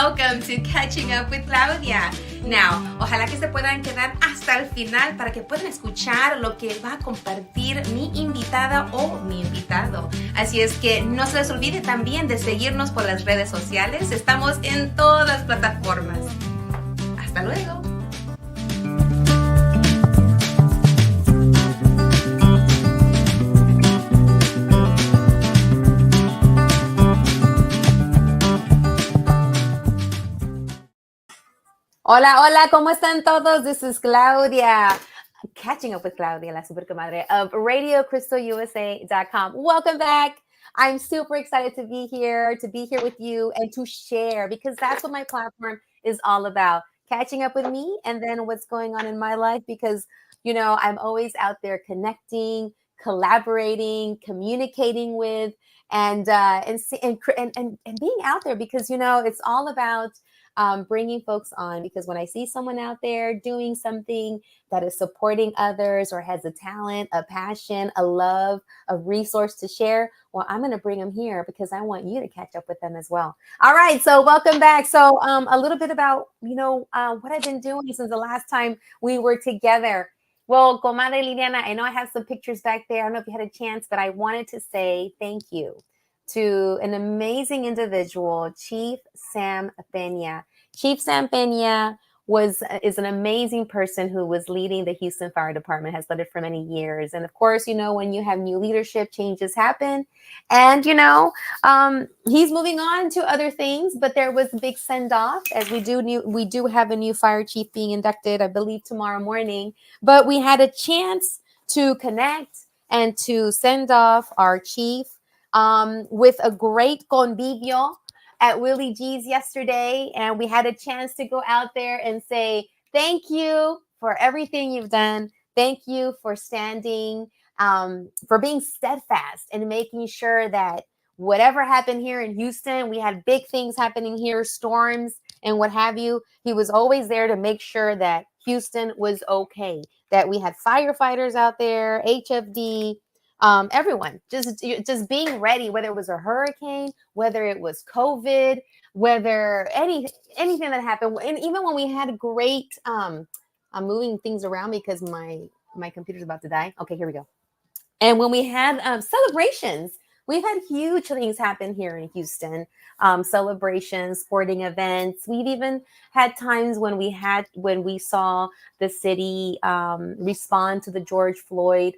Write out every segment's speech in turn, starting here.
welcome to Catching Up with Claudia. Now, ojalá que se puedan quedar hasta el final para que puedan escuchar lo que va a compartir mi invitada o mi invitado. Así es que no se les olvide también de seguirnos por las redes sociales. Estamos en todas las plataformas. Hasta luego. Hola, hola, ¿cómo están todos? This is Claudia, Catching Up with Claudia, la super comadre of RadioCrystalUSA.com. Welcome back. I'm super excited to be here with you and to share, because that's what my platform is all about. Catching up with me and then what's going on in my life, because, you know, I'm always out there connecting, collaborating, communicating with, and being out there, because, you know, it's all about bringing folks on, because when I see someone out there doing something that is supporting others or has a talent, a passion, a love, a resource to share, well, I'm going to bring them here because I want you to catch up with them as well. All right. So welcome back. So a little bit about, you know, what I've been doing since the last time we were together. Well, comadre Liliana, I know I have some pictures back there. I don't know if you had a chance, but I wanted to say thank you to an amazing individual, Chief Sam Peña. Chief Sam Peña is an amazing person who was leading the Houston Fire Department, has led it for many years. And of course, you know, when you have new leadership, changes happen. And, you know, he's moving on to other things, but there was a big send-off, as we do have a new fire chief being inducted, I believe, tomorrow morning. But we had a chance to connect and to send off our chief with a great convivio at Willie G's yesterday. And we had a chance to go out there and say, thank you for everything you've done. Thank you for standing, for being steadfast and making sure that whatever happened here in Houston, we had big things happening here, storms and what have you. He was always there to make sure that Houston was okay, that we had firefighters out there, HFD, everyone just being ready, whether it was a hurricane, whether it was COVID, whether anything that happened. And even when we had great, I'm moving things around because my computer's about to die. Okay, here we go. And when we had celebrations, we've had huge things happen here in Houston, celebrations, sporting events. We've even had times when we saw the city respond to the George Floyd,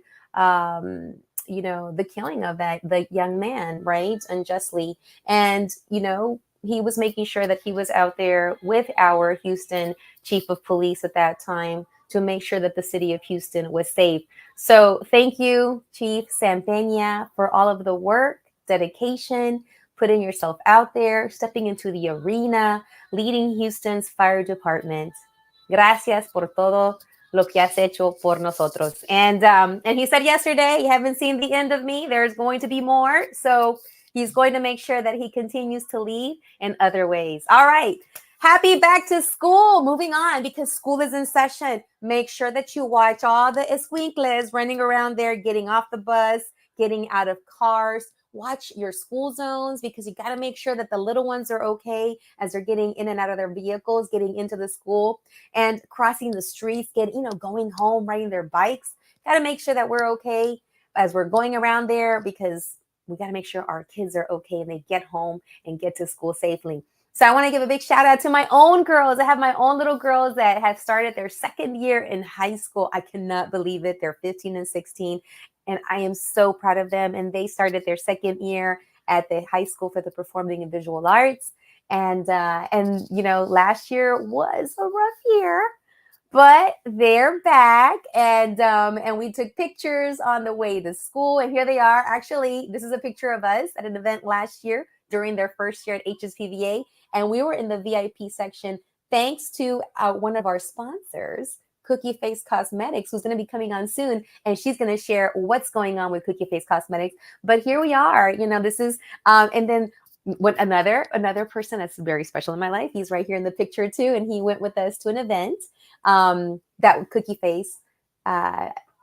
you know, the killing of the young man, right, unjustly. And, you know, he was making sure that he was out there with our Houston chief of police at that time to make sure that the city of Houston was safe. So thank you, Chief Sam Peña, for all of the work, dedication, putting yourself out there, stepping into the arena, leading Houston's fire department. Gracias por todo lo que has hecho por nosotros. And he said yesterday, you haven't seen the end of me. There's going to be more. So he's going to make sure that he continues to lead in other ways. All right. Happy back to school. Moving on, because school is in session. Make sure that you watch all the escuincles running around there, getting off the bus, getting out of cars. Watch your school zones, because you got to make sure that the little ones are okay as they're getting in and out of their vehicles, getting into the school and crossing the streets, going home, riding their bikes. Got to make sure that we're okay as we're going around there, because we got to make sure our kids are okay and they get home and get to school safely. So I want to give a big shout out to my own girls. I have my own little girls that have started their second year in high school. I cannot believe it. They're 15 and 16. And I am so proud of them. And they started their second year at the high school for the performing and visual arts. And last year was a rough year, but they're back. And we took pictures on the way to school. And here they are. Actually, this is a picture of us at an event last year during their first year at HSPVA. And we were in the VIP section thanks to one of our sponsors, Cookie Face Cosmetics, who's going to be coming on soon, and she's going to share what's going on with Cookie Face Cosmetics. But here we are. This is and then what another person that's very special in my life. He's right here in the picture too, and he went with us to an event that Cookie Face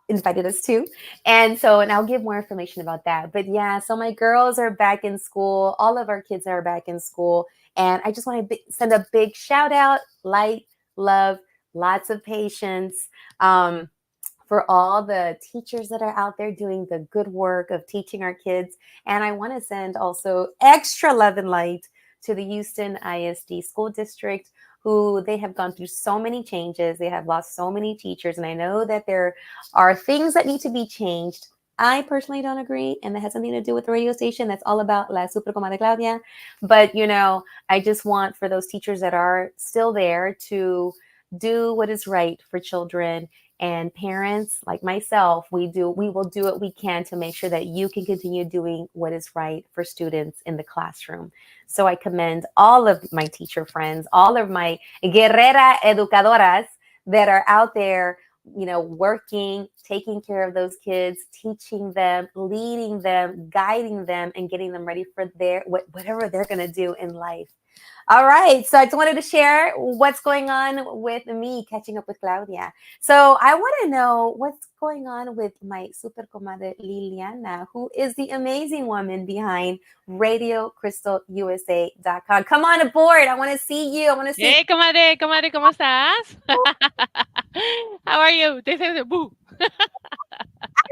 invited us to. And I'll give more information about that. But yeah, so my girls are back in school. All of our kids are back in school. And I just want to send a big shout out, light, love, lots of patience. For all the teachers that are out there doing the good work of teaching our kids. And I want to send also extra love and light to the Houston ISD School District, who they have gone through so many changes. They have lost so many teachers. And I know that there are things that need to be changed. I personally don't agree, and that has something to do with the radio station. That's all about La Super Comadre Claudia. But, I just want for those teachers that are still there to do what is right for children. And parents like myself, we will do what we can to make sure that you can continue doing what is right for students in the classroom. So I commend all of my teacher friends, all of my guerrera educadoras that are out there, working, taking care of those kids, teaching them, leading them, guiding them, and getting them ready for whatever they're going to do in life. All right. So I just wanted to share what's going on with me catching up with Claudia. So I want to know what's going on with my super comadre Liliana, who is the amazing woman behind RadioCrystalUSA.com. Come on aboard. I want to see you. I want to see. Hey, comadre, ¿cómo estás? How are you? They say boo. I'm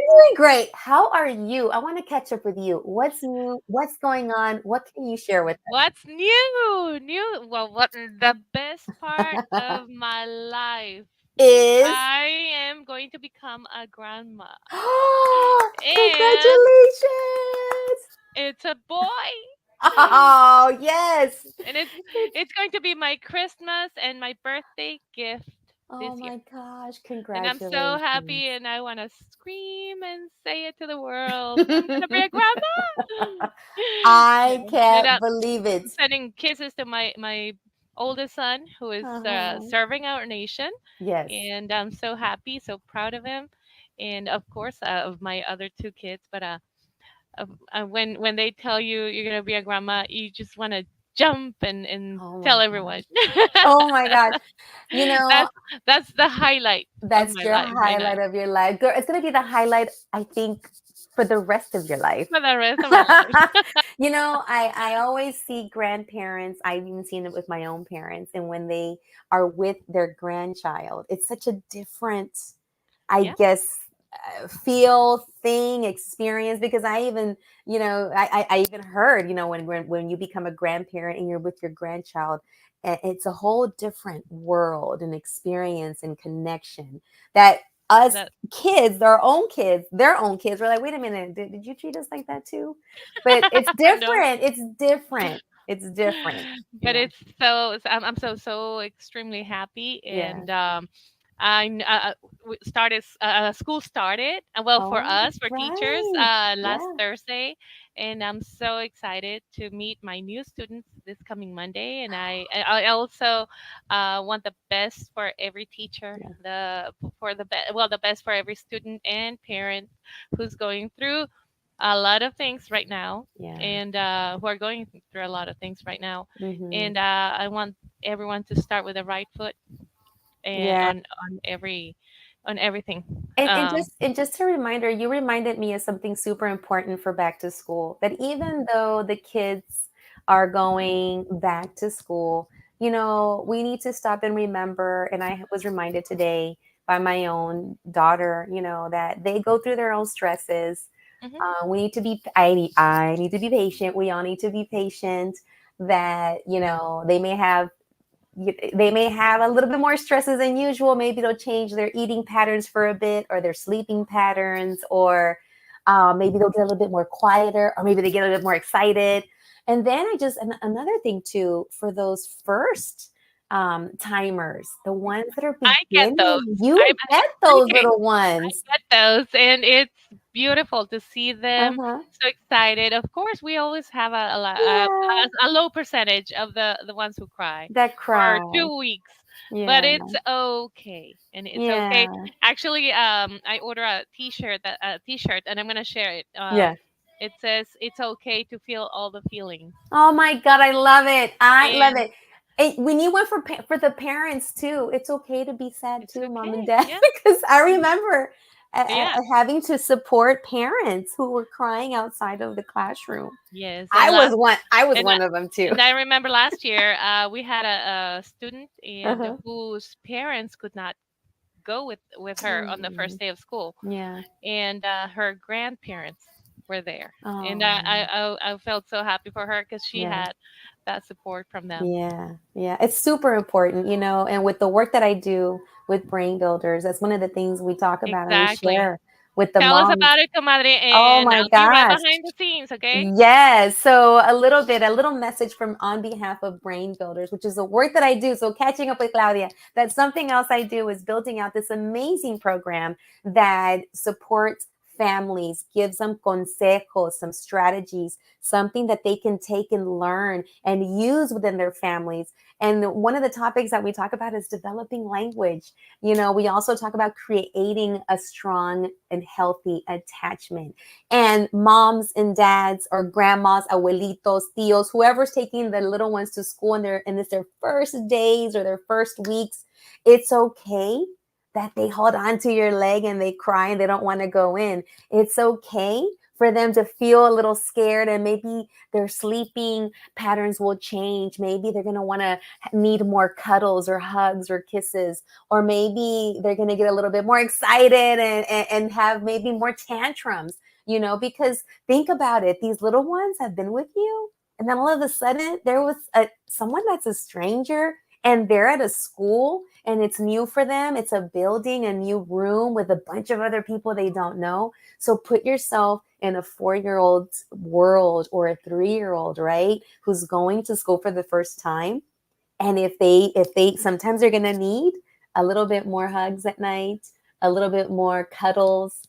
doing great. How are you? I want to catch up with you. What's new? What's going on? What can you share with What's new? Well, what the best part us? of my life? Is I am going to become a grandma. And congratulations. it's a boy. Oh, yes. And it's going to be my Christmas and my birthday gift Oh this year. my gosh, And I'm so congratulations. happy and I want to scream and say it to the world. I'm going to be a grandma. I And can't believe it. sending kisses to my oldest son who is Uh-huh. serving our nation. Yes. And I'm so happy, so proud of him. And of course, of my other two kids. But when they tell you you're going to be a grandma, you just want to jump and Oh my tell everyone. gosh. Oh my gosh. You know, that's that's the highlight of that's my your life right now highlight of your life. Girl, it's going to be the highlight, I think, for the rest of your life. for the rest of my life. I always see grandparents. I've even seen it with my own parents. And when they are with their grandchild, it's such a different, I Yeah, guess, feel, thing, experience. Because I even, I even heard, when you become a grandparent and you're with your grandchild, it's a whole different world and experience and connection that us that kids, their own kids were like, wait a minute, did you treat us like that too? But it's no. different. It's different. It's different, you But know. it's I'm so extremely happy. Yeah. And school started, well, for Oh, us, for teachers, right. last Yeah. Thursday. And I'm so excited to meet my new students this coming Monday. And I also want the best for every teacher, Yeah. the best for every student and parent who's going through a lot of things right now, Yeah. and who are going through a lot of things right now. Hmm. And I want everyone to start with the right foot and Yeah. on everything. And Um, just a reminder, you reminded me of something super important for back to school. That even though the kids are going back to school, we need to stop and remember. And I was reminded today by my own daughter, that they go through their own stresses. mhm. We need to be. I need to be patient. We all need to be patient. That they may have a little bit more stresses than usual. Maybe they'll change their eating patterns for a bit, or their sleeping patterns, or maybe they'll get a little bit more quieter, or maybe they get a little bit more excited. And then another thing too, for those first timers, the ones that are I get those. beginning, you get those Okay, little I ones. get those, and it's beautiful to see them Uh-huh. so excited. Of course, we always have Yeah, a low percentage of the ones who cry that for cry. 2 weeks, but Yeah, it's okay, and it's okay. yeah, Actually, I order a t-shirt, and I'm gonna share it. yeah. It says it's okay to feel all the feelings, Oh my God, I love it. I love and it. When you went for the parents too, it's okay to be sad it's too, mom and okay. dad. Yeah. Because I remember, Yeah. having to support parents who were crying outside of the classroom. Yes. I was one. I was And one of them too. and I remember last year, we had a student and Uh-huh. whose parents could not go with her on the first Mm, day of school, yeah. and her grandparents were there, and Oh, I felt so happy for her because she yeah. had that support from them. Yeah, yeah, it's super important, and with the work that I do with brain builders, that's one of the things we talk about and we Exactly. share with the Tell us moms. about it, comadre, Oh and my I'll be right gosh. behind the scenes. Okay. Yes. So a little message from on behalf of Brain Builders, which is the work that I do. So catching up with Claudia, that's something else I do is building out this amazing program that supports families, gives them consejos, some strategies, something that they can take and learn and use within their families. And one of the topics that we talk about is developing language. We also talk about creating a strong and healthy attachment. And moms and dads or grandmas, abuelitos, tios, whoever's taking the little ones to school and it's their first days or their first weeks, it's okay that they hold on to your leg and they cry and they don't want to go in. It's okay for them to feel a little scared, and maybe their sleeping patterns will change. Maybe they're going to want to need more cuddles or hugs or kisses, or maybe they're going to get a little bit more excited and have maybe more tantrums. Because think about it, these little ones have been with you, and then all of a sudden there was someone that's a stranger, and they're at a school and it's new for them. It's a building, a new room with a bunch of other people they don't know. So put yourself in a 4-year-old's world or a 3-year-old, right? Who's going to school for the first time. And if they sometimes they're going to need a little bit more hugs at night, a little bit more cuddles,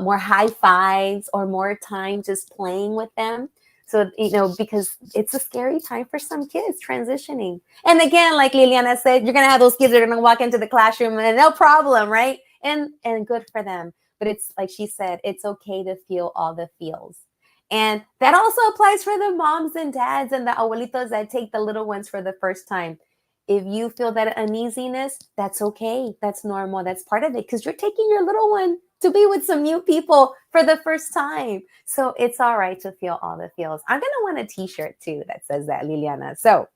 more high fives, or more time just playing with them. So, because it's a scary time for some kids transitioning. And again, like Liliana said, you're going to have those kids that are going to walk into the classroom and no problem, right? And good for them. But it's like she said, it's okay to feel all the feels. And that also applies for the moms and dads and the abuelitos that take the little ones for the first time. If you feel that uneasiness, that's okay. That's normal. That's part of it, because you're taking your little one to be with some new people for the first time. So it's all right to feel all the feels. I'm going to want a t-shirt too that says that, Liliana. So,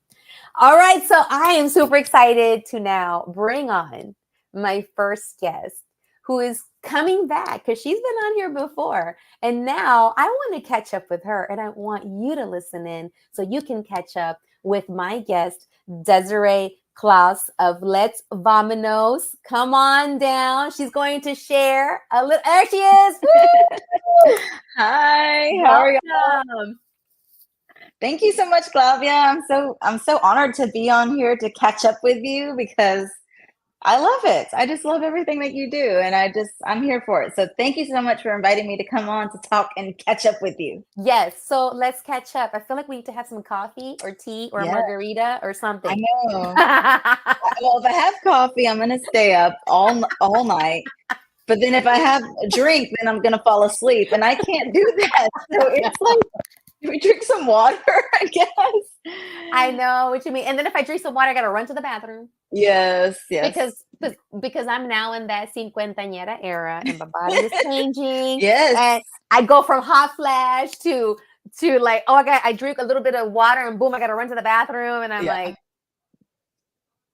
all right. So I am super excited to now bring on my first guest, who is coming back because she's been on here before. And now I want to catch up with her, and I want you to listen in so you can catch up with my guest, Desiree Klaus of Let's Vominos. Come on down. She's going to share a little. There she is. Woo! Hi, how are you? Welcome. Thank you so much, Claudia. I'm so honored to be on here to catch up with you because I love it. I just love everything that you do, and I'm here for it. So thank you so much for inviting me to come on to talk and catch up with you. Yes, so let's catch up. I feel like we need to have some coffee or tea or a Yeah, margarita or I something. know. Well, if I have coffee, I'm gonna stay up all night. But then if I have a drink, then I'm gonna fall asleep, and I can't do that. So it's like, do we drink some water, I guess. I know what you mean. And then if I drink some water, I gotta run to the bathroom Yes, yes. because I'm now in that cincuentañera era and my body is changing. Yes. And I go from hot flash to like, oh, I drink a little bit of water and boom, I gotta run to the bathroom, and I'm Yeah. like,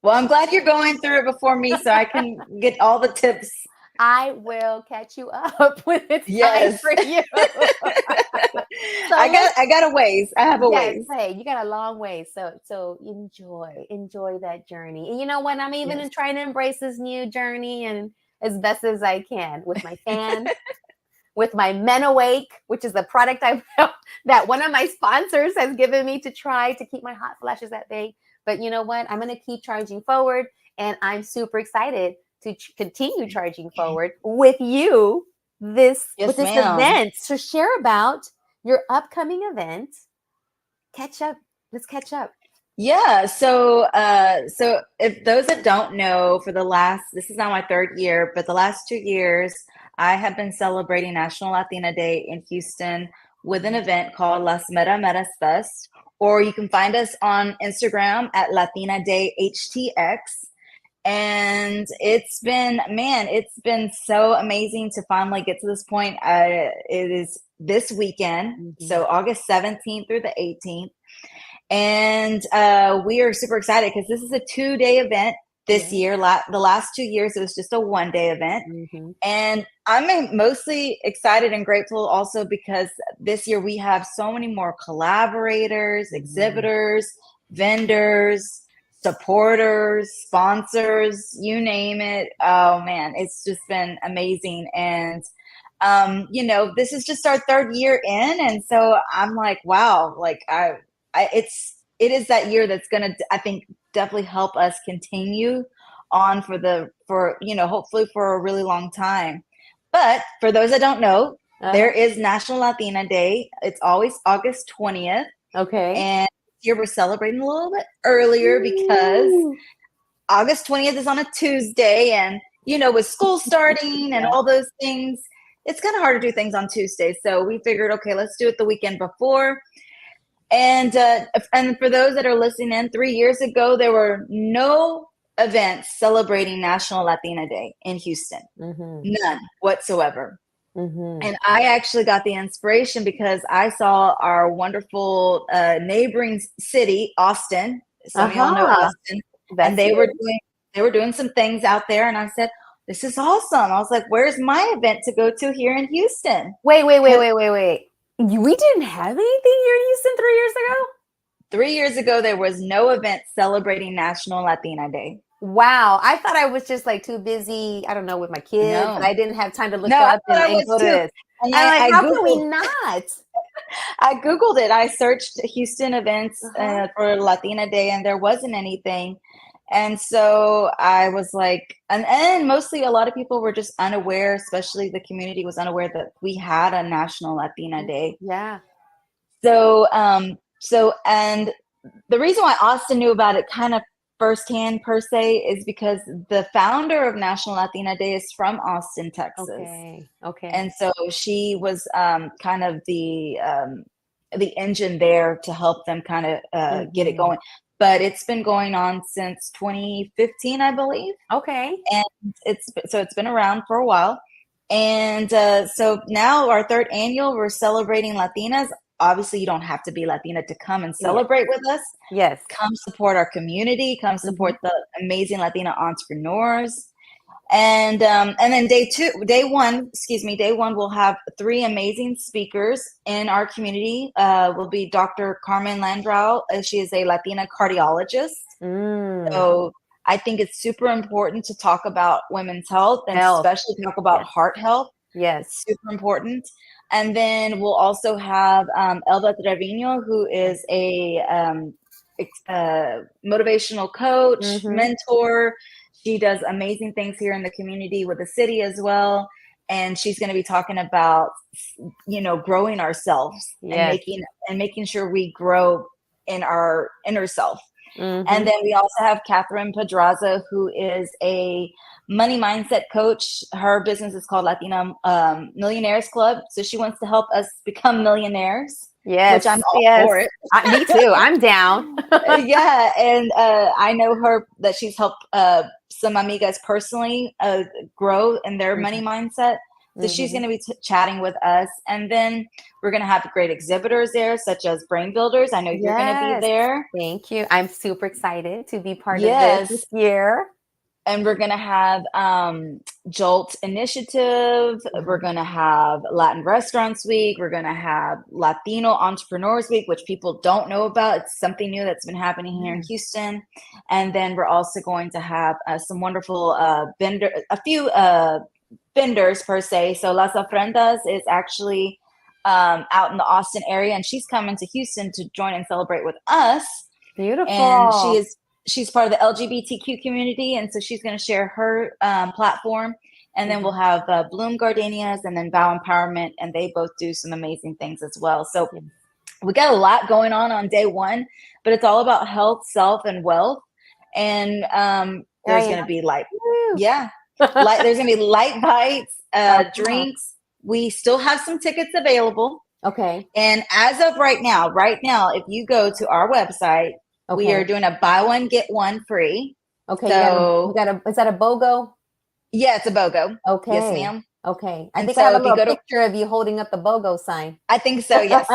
Well, I'm glad you're going through it before me so I can get all the tips. I will catch you up when it's time Yes. for you. So I got a ways. I have a yes, ways. hey, you got a long way. So enjoy that journey. And you know what? I'm even Yes. trying to embrace this new journey and as best as I can with my fan, with my Men Awake, which is the product that one of my sponsors has given me to try to keep my hot flashes at bay. But you know what? I'm going to keep charging forward, and I'm super excited to continue charging forward with you Yes, with this ma'am. event. So share about your upcoming event. Catch up. Let's catch up. Yeah, so if those that don't know, this is now my third year, but the last 2 years, I have been celebrating National Latina Day in Houston with an event called Las Mera Meras Fest, or you can find us on Instagram at Latina Day HTX. And it's been so amazing to finally get to this point. It is this weekend, so August 17th through the 18th. And we are super excited because this is a 2-day event this year. The last 2 years, it was just a 1-day event. And I'm mostly excited and grateful also because this year we have so many more collaborators, exhibitors, vendors, supporters, sponsors, you name it. Oh man, it's just been amazing. And this is just our 3rd year in, and so I'm like, wow, like it is that year that's gonna, I think, definitely help us continue on for hopefully for a really long time. But for those that don't know, there is National Latina Day. It's always August 20th. Okay. And this year we're celebrating a little bit earlier because August 20th is on a Tuesday, and with school starting and all those things, it's kind of hard to do things on Tuesdays. So we figured, okay, let's do it the weekend before. And for those that are listening in, 3 years ago, there were no events celebrating National Latina Day in Houston. None whatsoever. And I actually got the inspiration because I saw our wonderful neighboring city, Austin. Some of y'all know Austin. And they were doing some things out there, and I said, this is awesome. I was like, where's my event to go to here in Houston? Wait. We didn't have anything here in Houston 3 years ago? 3 years ago, there was no event celebrating National Latina Day. Wow. I thought I was just like too busy, I don't know, with my kids. And I didn't have time to look up and go to this. And I'm like, how Googled, can we not? I Googled it. I searched Houston events for Latina Day, and there wasn't anything. And so I was like, and mostly a lot of people were just unaware, especially the community was unaware that we had a National Latina Day. Yeah. So, and the reason why Austin knew about it kind of firsthand per se is because the founder of National Latina Day is from Austin, Texas. Okay. And so she was kind of the engine there to help them kind of get it going. But it's been going on since 2015, I believe. Okay. And it's been around for a while. And so now our 3rd annual, we're celebrating Latinas. Obviously, you don't have to be Latina to come and celebrate with us. Yes. Come support our community. Come support the amazing Latina entrepreneurs. And then day one, we'll have 3 amazing speakers in our community. Will be Dr. Carmen Landrau. She is a Latina cardiologist. So I think it's super important to talk about women's health and especially talk about heart health. Yes. It's super important. And then we'll also have Elba Trevino, who is a motivational coach, mentor. She does amazing things here in the community with the city as well. And she's going to be talking about, growing ourselves and making sure we grow in our inner self. And then we also have Catherine Pedraza, who is a money mindset coach. Her business is called Latina Millionaires Club. So she wants to help us become millionaires. Yes. Which I'm all for it. Me too. I'm down. Yeah. And I know her that she's helped some amigas personally grow in their money mindset. So she's going to be chatting with us. And then we're going to have great exhibitors there, such as Brain Builders. I know you're going to be there. Thank you. I'm super excited to be part of this year. And we're going to have Jolt Initiative. We're going to have Latin Restaurants Week. We're going to have Latino Entrepreneurs Week, which people don't know about. It's something new that's been happening here in Houston. And then we're also going to have some wonderful vendors per se. So Las Ofrendas is actually out in the Austin area, and she's coming to Houston to join and celebrate with us. Beautiful. And she's part of the LGBTQ community, and so she's going to share her platform. And then we'll have Bloom Gardenias and then Vow Empowerment, and they both do some amazing things as well. So we got a lot going on day one, but it's all about health, self, and wealth. And there's going to be there's going to be light bites, drinks. We still have some tickets available. Okay. And as of right now, if you go to our website, we are doing a buy one, get one free. Okay, So you got a, is that a BOGO? yeah, it's a BOGO. Okay. Yes, ma'am. Okay. I And think I so have a if you little go to, picture of you holding up the BOGO sign. I think so. Yes.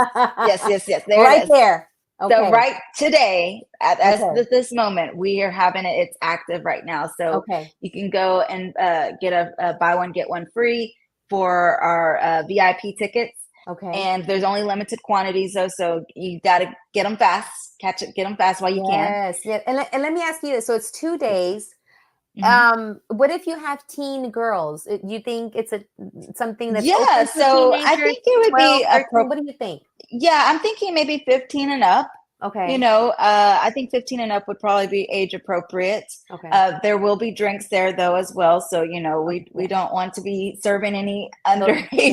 Yes. There Right it is. there. Okay. So right today, as Okay. this moment, we are having it. It's active right now. So Okay. you can go and get a buy one, get one free for our VIP tickets. Okay. And there's only limited quantities though. So you got to get them fast, get them fast while you can. Yes. Yeah. And let me ask you this. So it's 2 days. Mhm. What if you have teen girls? You think it's something that's Yeah. open to So I teenagers, think it would 12, be 13? What do you think? yeah, I'm thinking maybe 15 and up. Okay. You know, I think 15 and up would probably be age appropriate. Okay. There will be drinks there though as well. So, you know, we Yeah. don't want to be serving any So underage.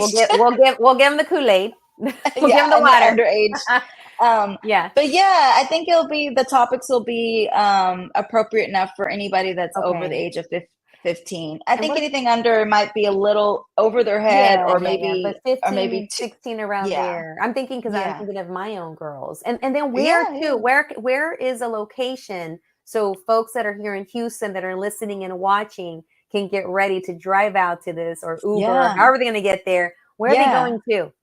we'll give them the Kool-Aid. We'll give Yeah, them the and water. underage. Yeah. But yeah, I think the topics will be appropriate enough for anybody that's over the Okay. age of 15. I And think what, anything under might be a little over their head, or yeah. maybe But 15, two. 16 around Yeah, there. I'm thinking because I'm yeah, thinking of my own girls. And then where yeah, too? yeah. Where is a location so folks that are here in Houston that are listening and watching can get ready to drive out to this or Uber, or Yeah. however they're gonna get there? Where are they Yeah. going to?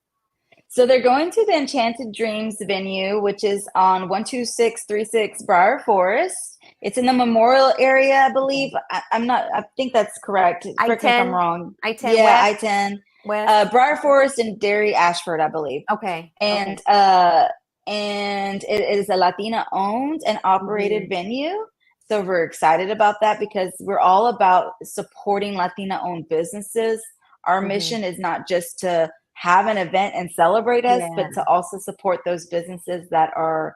So they're going to the Enchanted Dreams venue, which is on 12636 Briar Forest. It's in the Memorial area, I believe. I'm not. I think that's correct. Correct me if I'm I-10, wrong. I-10 Yeah, West, I-10, West. Briar Forest and Derry Ashford, I believe. Okay. And it is a Latina owned and operated venue. So we're excited about that because we're all about supporting Latina owned businesses. Our mission is not just to have an event and celebrate us, but to also support those businesses that are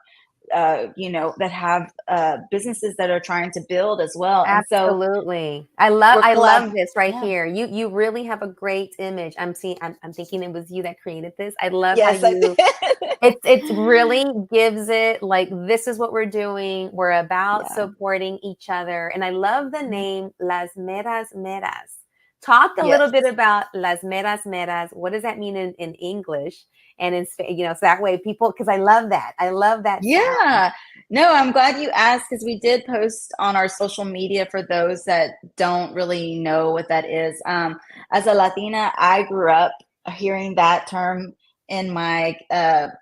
you know, that have businesses that are trying to build as well. Absolutely. And so I love this right yeah. here. You really have a great image. I'm thinking it was you that created this. I love Yes, how you it's really gives it like, this is what we're doing. We're about supporting each other. And I love the name Las Meras Meras. Talk a little bit about Las Meras Meras. What does that mean in English? And in, you know, so that way people, because I love that. I love that. Yeah. No, I'm glad you asked, because we did post on our social media for those that don't really know what that is. As a Latina, I grew up hearing that term in my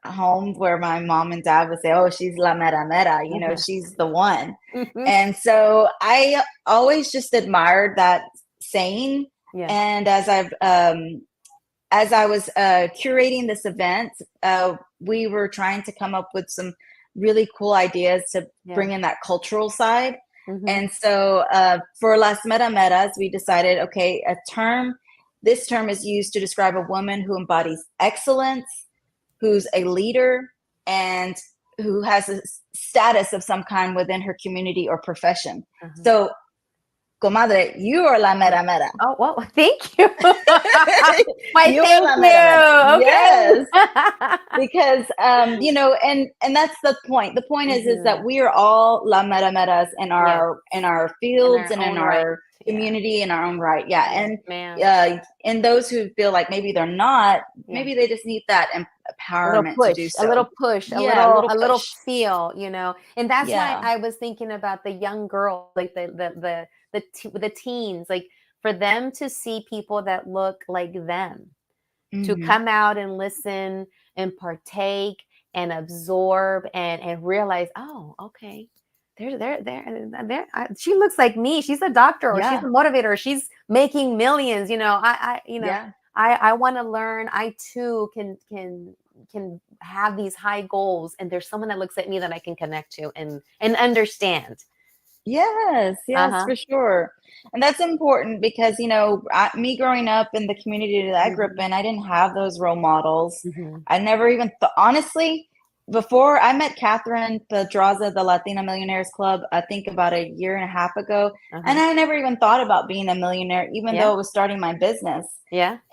home, where my mom and dad would say, oh, she's la mera mera, you know, she's the one. And so I always just admired that saying. And as I was curating this event, we were trying to come up with some really cool ideas to bring in that cultural side. And so for Las Mera Meras, we decided, okay, this term is used to describe a woman who embodies excellence, who's a leader, and who has a status of some kind within her community or profession. So, comadre, you are la mera mera. Oh, well, thank you. Thank you. Okay. Yes. Because you know, and that's the point. The point is that we are all la mera meras in our fields and in our community in our own right. Yeah. And those who feel like maybe they're not, maybe they just need that empowerment to do so. A little push, a little feel, you know. And that's why I was thinking about the young girl, like the teens, like for them to see people that look like them, to come out and listen and partake and absorb and realize, oh, okay, she looks like me. She's a doctor, or she's a motivator, or she's making millions. You know, I want to learn. I too can have these high goals, and there's someone that looks at me that I can connect to and understand. Yes, for sure. And that's important because, you know, me growing up in the community that I grew up in, I didn't have those role models. I never even thought, honestly, before I met Catherine Pedraza, the Latina Millionaires Club, I think about a year and a half ago, and I never even thought about being a millionaire, even though it was starting my business.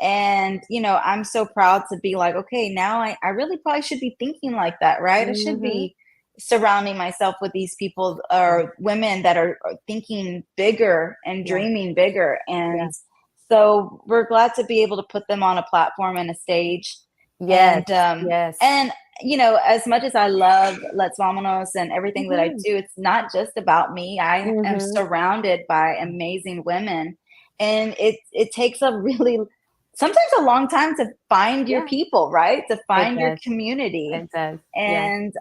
And, you know, I'm so proud to be like, okay, now I really probably should be thinking like that, right? I should be surrounding myself with these people or women that are thinking bigger and dreaming bigger. And so we're glad to be able to put them on a platform and a stage. And you know, as much as I love Let's Vamonos and everything that I do, it's not just about me. I am surrounded by amazing women, and it takes a really, sometimes a long time to find your people, right? To find your community. It does. And,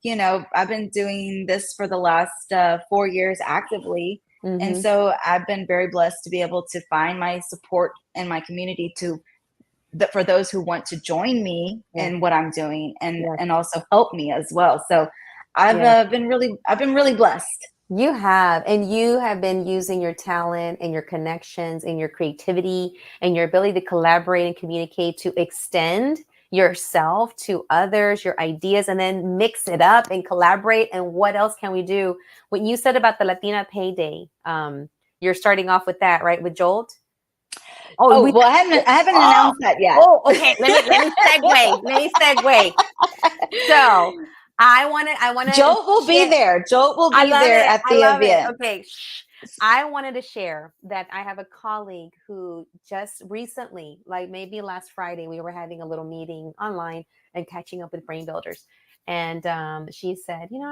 you know, I've been doing this for the last 4 years actively. And so I've been very blessed to be able to find my support in my community for those who want to join me in what I'm doing and also help me as well. So I've been really blessed. You have, and you have been using your talent and your connections and your creativity and your ability to collaborate and communicate to extend yourself to others, your ideas, and then mix it up and collaborate. And what else can we do? What you said about the Latina Payday, you're starting off with that, right? With Jolt? Well, I haven't announced that yet. Oh, okay. Let me segue. So I want to. Jolt will be there. Jolt will be there at the event. Okay. I wanted to share that I have a colleague who just recently, like maybe last Friday, we were having a little meeting online and catching up with brain builders. And she said, you know,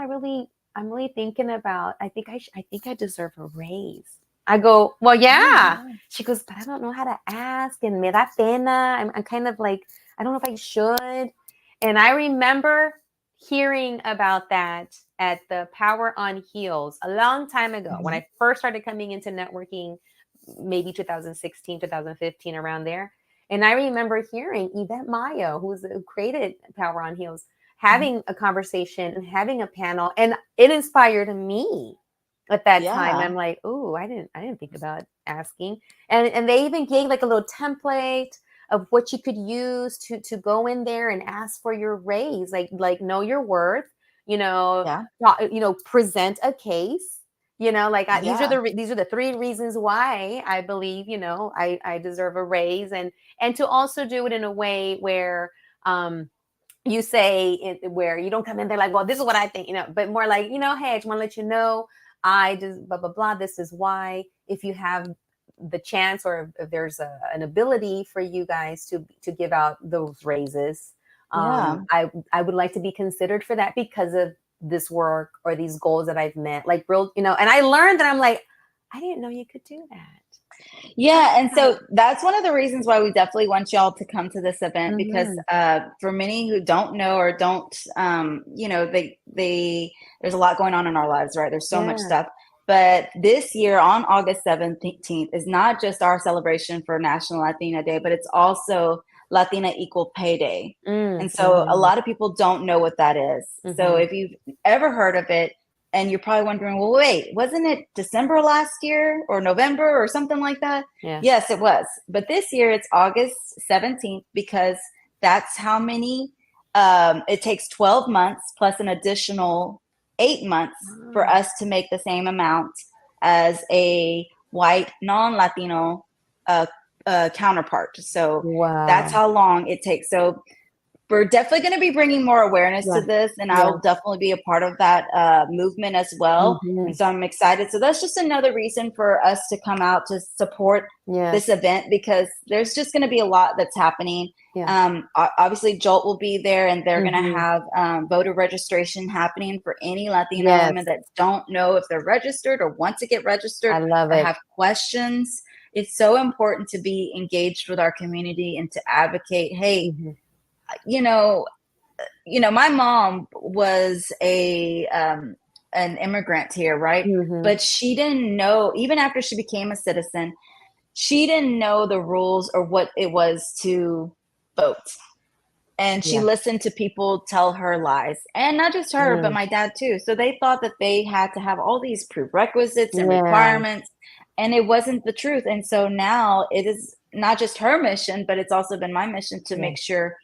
I'm really thinking about, I think I deserve a raise. I go, well, yeah. She goes, but I don't know how to ask, and me da pena. I'm kind of like, I don't know if I should. And I remember hearing about that at the Power on Heels a long time ago when I first started coming into networking, maybe 2016, 2015, around there. And I remember hearing Yvette Mayo, who created Power on Heels, having a conversation and having a panel, and it inspired me. At that time, I'm like, "Ooh, I didn't think about asking." And they even gave like a little template of what you could use to go in there and ask for your raise, like know your worth, you know, present a case, you know, like these are the 3 reasons why I believe, you know, I deserve a raise, and to also do it in a way where you say where you don't come in there like, well, this is what I think, you know, but more like, you know, hey, I just want to let you know. I just blah, blah, blah. This is why, if you have the chance or if there's an ability for you guys to give out those raises, I would like to be considered for that because of this work or these goals that I've met, like real, you know, and I learned that I'm like, I didn't know you could do that. Yeah. And so that's one of the reasons why we definitely want y'all to come to this event, because for many who don't know or don't, you know, there's a lot going on in our lives, right? There's so much stuff. But this year on August 17th is not just our celebration for National Latina Day, but it's also Latina Equal Pay Day. And so a lot of people don't know what that is. So if you've ever heard of it, and you're probably wondering, well, wait, wasn't it December last year or November or something like that? Yeah. Yes, it was. But this year it's August 17th because that's how many, it takes 12 months plus an additional 8 months for us to make the same amount as a white non-Latino counterpart. So that's how long it takes. So we're definitely going to be bringing more awareness to this, and I'll definitely be a part of that movement as well. And so I'm excited. So that's just another reason for us to come out to support this event, because there's just going to be a lot that's happening. Obviously, Jolt will be there, and they're going to have voter registration happening for any Latina women that don't know if they're registered or want to get registered. I love it. Or have questions. It's so important to be engaged with our community and to advocate. Hey, you know, my mom was an immigrant here, right? But she didn't know, even after she became a citizen, she didn't know the rules or what it was to vote. And she listened to people tell her lies, and not just her, but my dad too. So they thought that they had to have all these prerequisites and requirements, and it wasn't the truth. And so now it is not just her mission, but it's also been my mission to make sure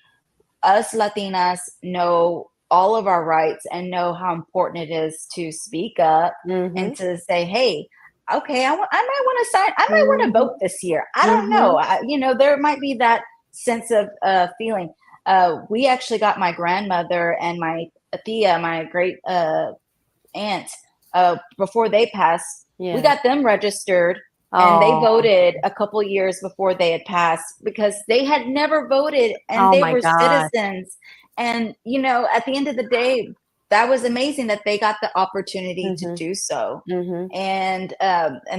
us Latinas know all of our rights and know how important it is to speak up and to say, hey, okay, I might want to sign. I might want to vote this year. I don't know. You know, there might be that sense of feeling. We actually got my grandmother and my tia, my great aunt, before they passed. We got them registered. And they voted a couple years before they had passed, because they had never voted, and they were citizens. And, you know, at the end of the day, that was amazing that they got the opportunity to do so. And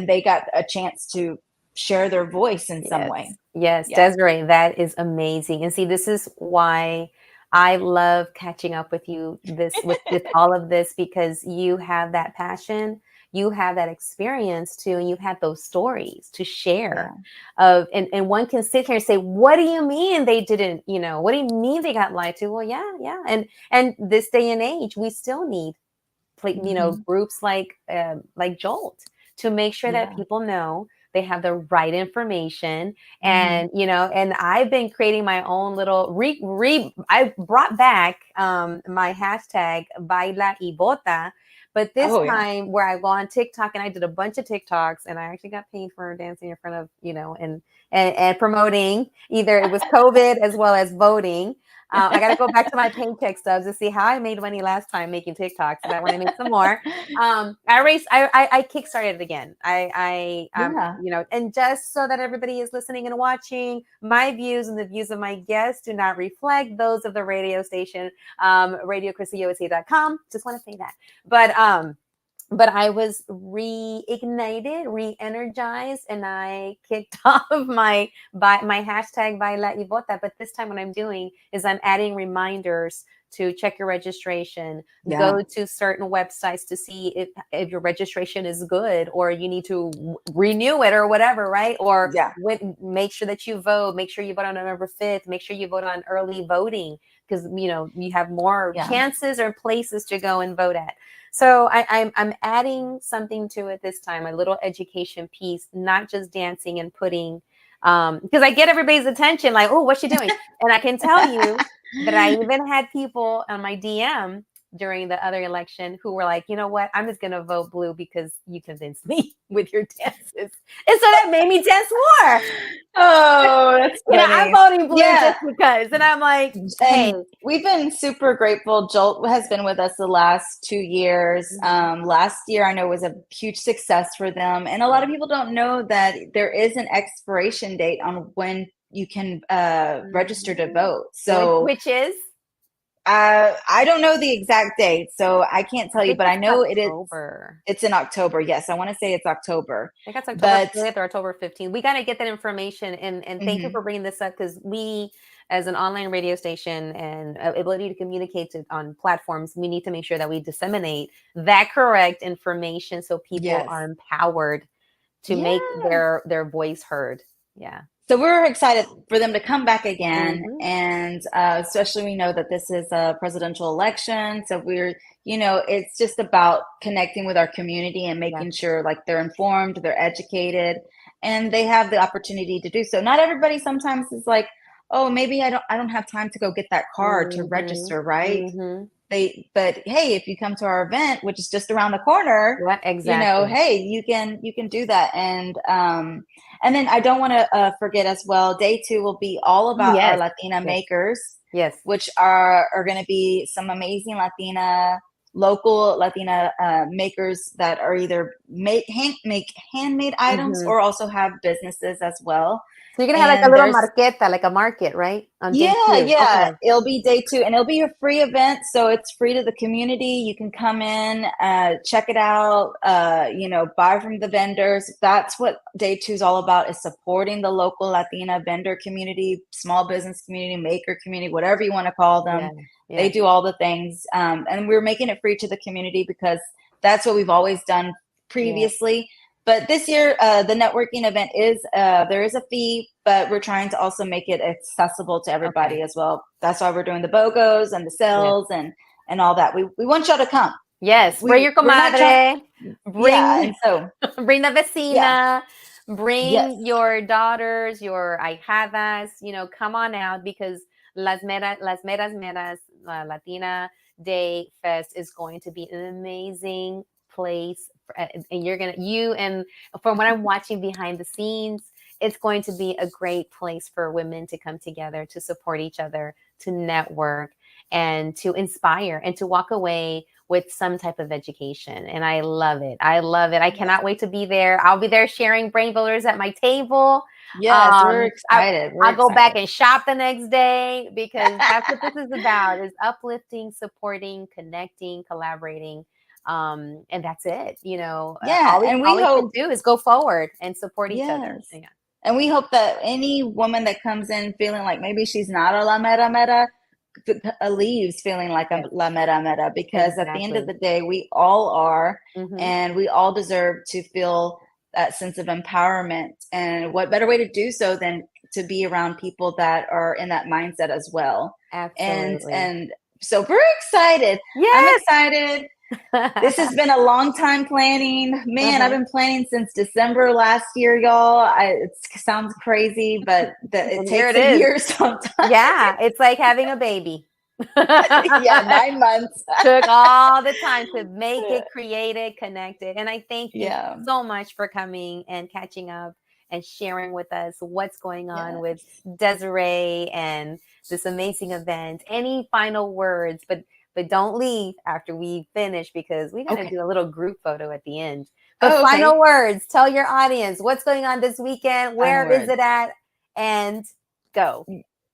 they got a chance to share their voice in some way. Yes, Desiree, that is amazing. And see, this is why I love catching up with you with all of this, because you have that passion, you have that experience too, and you have those stories to share and one can sit here and say, what do you mean they didn't, you know, what do you mean they got lied to? Well, yeah. And this day and age, we still need you know, groups like Jolt to make sure that people know they have the right information. And, you know, and I've been creating my own little I brought back my hashtag Baila y Bota. But this time where I go on TikTok, and I did a bunch of TikToks, and I actually got paid for dancing in front of, you know, and promoting, either it was COVID as well as voting. I got to go back to my paycheck stubs to see how I made money last time making TikToks. And I want to make some more. I kickstarted it again. You know, and just so that everybody is listening and watching, my views and the views of my guests do not reflect those of the radio station, RadioCrystalUSA.com. Just want to say that. But I was reignited, re-energized, and I kicked off my hashtag Baila y Bota. But this time what I'm doing is I'm adding reminders to check your registration, go to certain websites to see if your registration is good, or you need to renew it or whatever, right? Or make sure that you vote. Make sure you vote on November 5th. Make sure you vote on early voting, because, you know, you have more chances or places to go and vote at. So I'm adding something to it this time, a little education piece, not just dancing and putting, because I get everybody's attention, like, oh, what's she doing? And I can tell you that I even had people on my DM during the other election who were like, you know what, I'm just going to vote blue because you convinced me with your dances. And so that made me dance more. Oh, that's funny. You know, I'm voting blue just because. And I'm like, hey. And we've been super grateful. Jolt has been with us the last 2 years. Last year, I know, was a huge success for them. And a lot of people don't know that there is an expiration date on when you can register to vote. So which is? I don't know the exact date, so I can't tell you, but I know October. It's in October. Yes, I want to say it's October. I think it's October 5th or October 15th. We got to get that information. And thank you for bringing this up, because we, as an online radio station and ability to communicate on platforms, we need to make sure that we disseminate that correct information so people are empowered to make their voice heard. Yeah. So we're excited for them to come back again. And especially we know that this is a presidential election. So we're, you know, it's just about connecting with our community and making sure like they're informed, they're educated, and they have the opportunity to do so. Not everybody sometimes is like, oh, maybe I don't have time to go get that card to register, right? But hey, if you come to our event, which is just around the corner, you know, hey, you can do that. And then I don't want to forget as well, day 2 will be all about our Latina makers, which are going to be some amazing local Latina makers that are either make handmade items or also have businesses as well. So you're going to have like a little marqueta, like a market, right? On day 2. Okay. It'll be day 2, and it'll be a free event. So it's free to the community. You can come in, check it out, you know, buy from the vendors. That's what day 2 is all about, is supporting the local Latina vendor community, small business community, maker community, whatever you want to call them. They do all the things. And we're making it free to the community because that's what we've always done previously. But this year, the networking event is, there is a fee, but we're trying to also make it accessible to everybody as well. That's why we're doing the BOGOs and the sales and all that. We want y'all to come. Yes, bring your comadre, bring the vecina, bring your daughters, your ahijadas, you know, come on out, because Las Meras Latina Day Fest is going to be an amazing place. And from what I'm watching behind the scenes, it's going to be a great place for women to come together, to support each other, to network, and to inspire, and to walk away with some type of education. And I love it. I love it. I cannot wait to be there. I'll be there sharing brain builders at my table. Yes, we're excited. I'll go back and shop the next day, because that's what this is about, is uplifting, supporting, connecting, collaborating. And that's it. You know, all we can do is go forward and support each other. Yeah. And we hope that any woman that comes in feeling like maybe she's not a La Mera Mera leaves feeling like a La Mera Mera, because at the end of the day, we all are, and we all deserve to feel that sense of empowerment. And what better way to do so than to be around people that are in that mindset as well. Absolutely. And so we're excited. Yes. I'm excited. This has been a long time planning. Man, I've been planning since December last year, y'all. It sounds crazy, but it takes a year sometimes. Yeah, it's like having a baby. 9 months. Took all the time to make it, create it, connect it. And I thank you so much for coming and catching up and sharing with us what's going on with Desiree and this amazing event. Any final words, but don't leave after we finish, because we got to do a little group photo at the end. But final words, tell your audience what's going on this weekend. Where is it at? And go.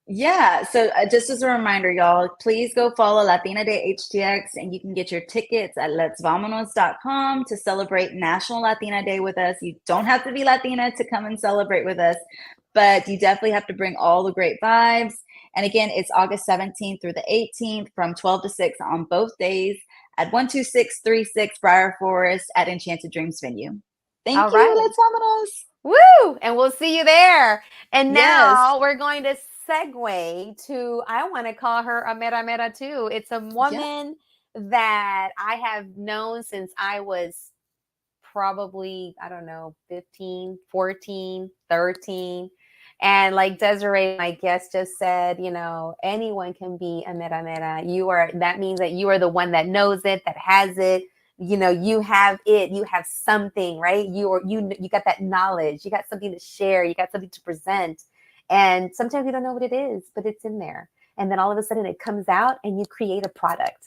Yeah. So just as a reminder, y'all, please go follow Latina Day HTX, and you can get your tickets at letsvamonos.com to celebrate National Latina Day with us. You don't have to be Latina to come and celebrate with us, but you definitely have to bring all the great vibes. And again, it's August 17th through the 18th from 12 to 6 on both days at 12636 Briar Forest at Enchanted Dreams venue. Thank you. Let's Vamonos. Woo! And we'll see you there. And now we're going to segue to, I want to call her a Mera Mera too. It's a woman that I have known since I was probably, I don't know, 15, 14, 13. And like Desiree, my guest, just said, you know, anyone can be a Mera Mera. That means that you are the one that knows it, that has it. You know, you have it. You have something, right? You got that knowledge. You got something to share. You got something to present. And sometimes you don't know what it is, but it's in there. And then all of a sudden it comes out and you create a product.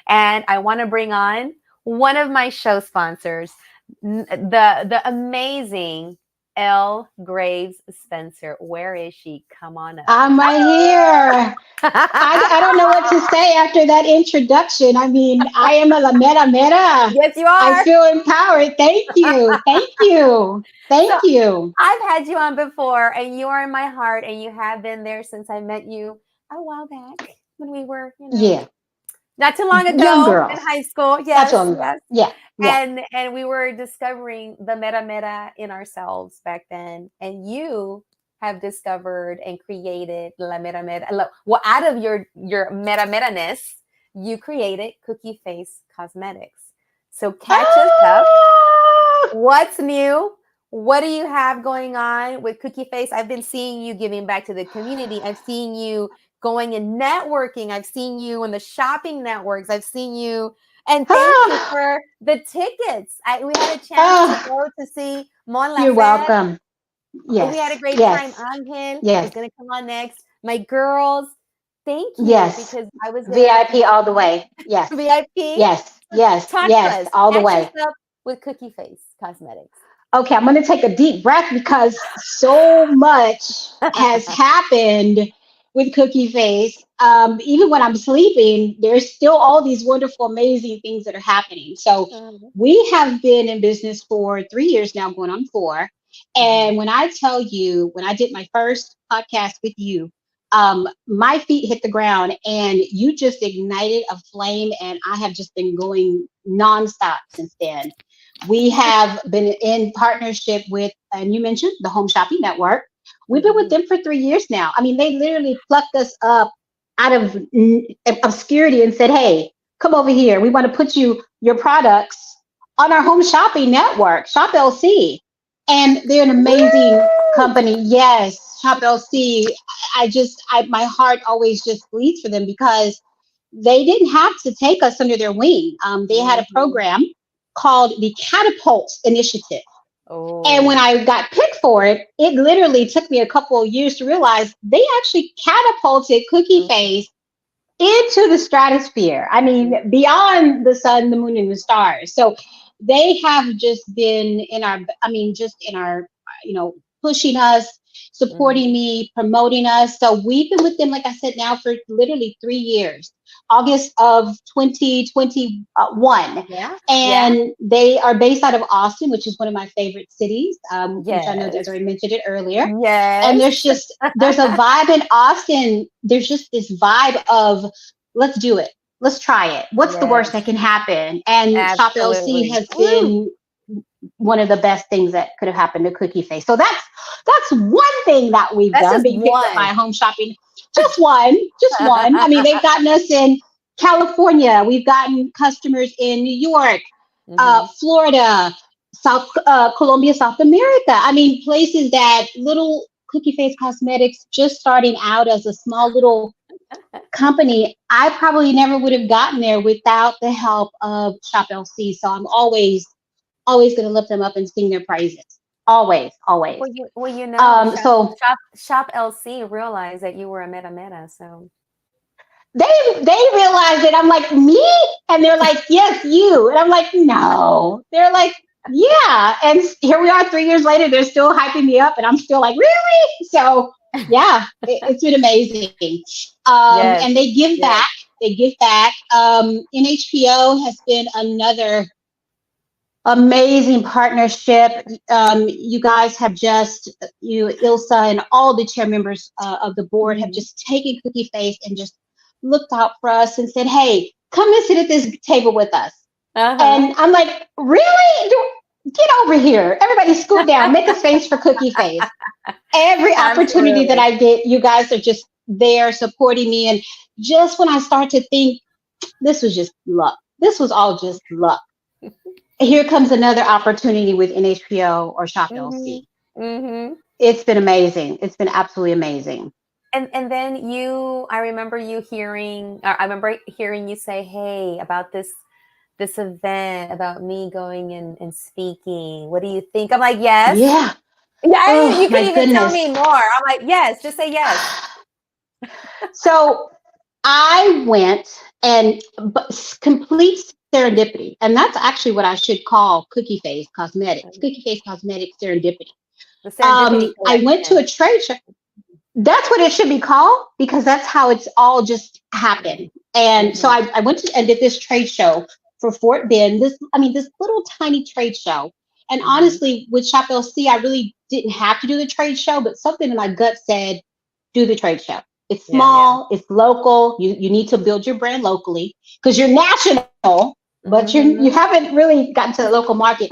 And I want to bring on one of my show sponsors, the amazing Elle Graves Spencer. Where is she? Come on up. I'm right here. I don't know what to say after that introduction. I mean, I am a La Mera Mera. Yes, you are. I feel empowered. Thank you. Thank you. Thank you. I've had you on before, and you are in my heart, and you have been there since I met you a while back when we were, not too long ago in high school. Yes. Yeah. And we were discovering the Mera Mera in ourselves back then. And you have discovered and created La Mera Mera. Well, out of your Mera Mera-ness, you created Cookie Face Cosmetics. So catch us up. What's new? What do you have going on with Cookie Face? I've been seeing you giving back to the community. I've seen you going and networking. I've seen you in the shopping networks. I've seen you. And thank you for the tickets. We had a chance to go to see Mon Laferte. You're welcome. Yes. We had a great time. Angel is going to come on next. My girls, thank you. Yes. Because I was there. VIP all the way. Yes. VIP? Yes. Yes. Yes. All the way. With Cookie Face Cosmetics. Okay, I'm going to take a deep breath because so much has happened with Cookie Face. Even when I'm sleeping, there's still all these wonderful, amazing things that are happening. So we have been in business for 3 years now, going on 4. And when I tell you, when I did my first podcast with you, my feet hit the ground and you just ignited a flame, and I have just been going nonstop since then. We have been in partnership with, and you mentioned the Home Shopping Network. We've been with them for 3 years now. I mean, they literally plucked us up out of obscurity and said, hey, come over here. We want to put your products on our Home Shopping Network, Shop LC. And they're an amazing company. Yes, Shop LC. My heart always just bleeds for them because they didn't have to take us under their wing. They had a program called the Catapults Initiative. And when I got picked for it, it literally took me a couple of years to realize they actually catapulted Cookie Face into the stratosphere. I mean, beyond the sun, the moon, and the stars. So they have just been in our, I mean, just in our, pushing us, supporting me, promoting us. So we've been with them, like I said, now for literally 3 years, August of 2021. Yeah. And they are based out of Austin, which is one of my favorite cities, which I know Yes. Desiree mentioned it earlier. Yes. And there's a vibe in Austin. There's just this vibe of, let's do it. Let's try it. What's the worst Yes. that can happen? And Shop LC Absolutely. has Woo. been one of the best things that could have happened to Cookie Face. So that's one thing that we've That's done, just being picked up one. by Home Shopping. Just one. Just one. I mean, they've gotten us in California. We've gotten customers in New York, Florida, South Colombia, South America. I mean, places that little Cookie Face Cosmetics, just starting out as a small little company, I probably never would have gotten there without the help of Shop LC. So I'm always going to lift them up and sing their praises. Always. Well, So Shop LC realized that you were a meta, so they realized it. I'm like, me? And they're like, yes, you. And I'm like, no. They're like, yeah. And here we are 3 years later. They're still hyping me up. And I'm still like, really? So, yeah, it's been amazing. Yes. And they give back. They give back. NHPO has been another amazing partnership. You guys have Ilsa and all the chair members of the board have just taken Cookie Face and just looked out for us and said, hey, come and sit at this table with us. And I'm like, really? Get over here. Everybody scoot down, make a space for Cookie Face. Every opportunity that I get, you guys are just there supporting me. And just when I start to think this was just luck, this was all just luck, here comes another opportunity with NHPO or Shop LC. It's been amazing. It's been absolutely amazing. And then I remember hearing you say, hey, about this event, about me going and speaking. What do you think? I'm like, yes. Yeah. Yeah, you can even tell me more. I'm like, yes, just say yes. So I went and complete serendipity. And that's actually what I should call Cookie Face Cosmetics. Cookie Face Cosmetics Serendipity. The Serendipity I went to a trade show. That's what it should be called, because that's how it's all just happened. And so I went and did this trade show for Fort Bend. This little tiny trade show. And honestly, with Shop LC, I really didn't have to do the trade show, but something in my gut said, do the trade show. It's small, it's local. You need to build your brand locally because you're national, but you haven't really gotten to the local market.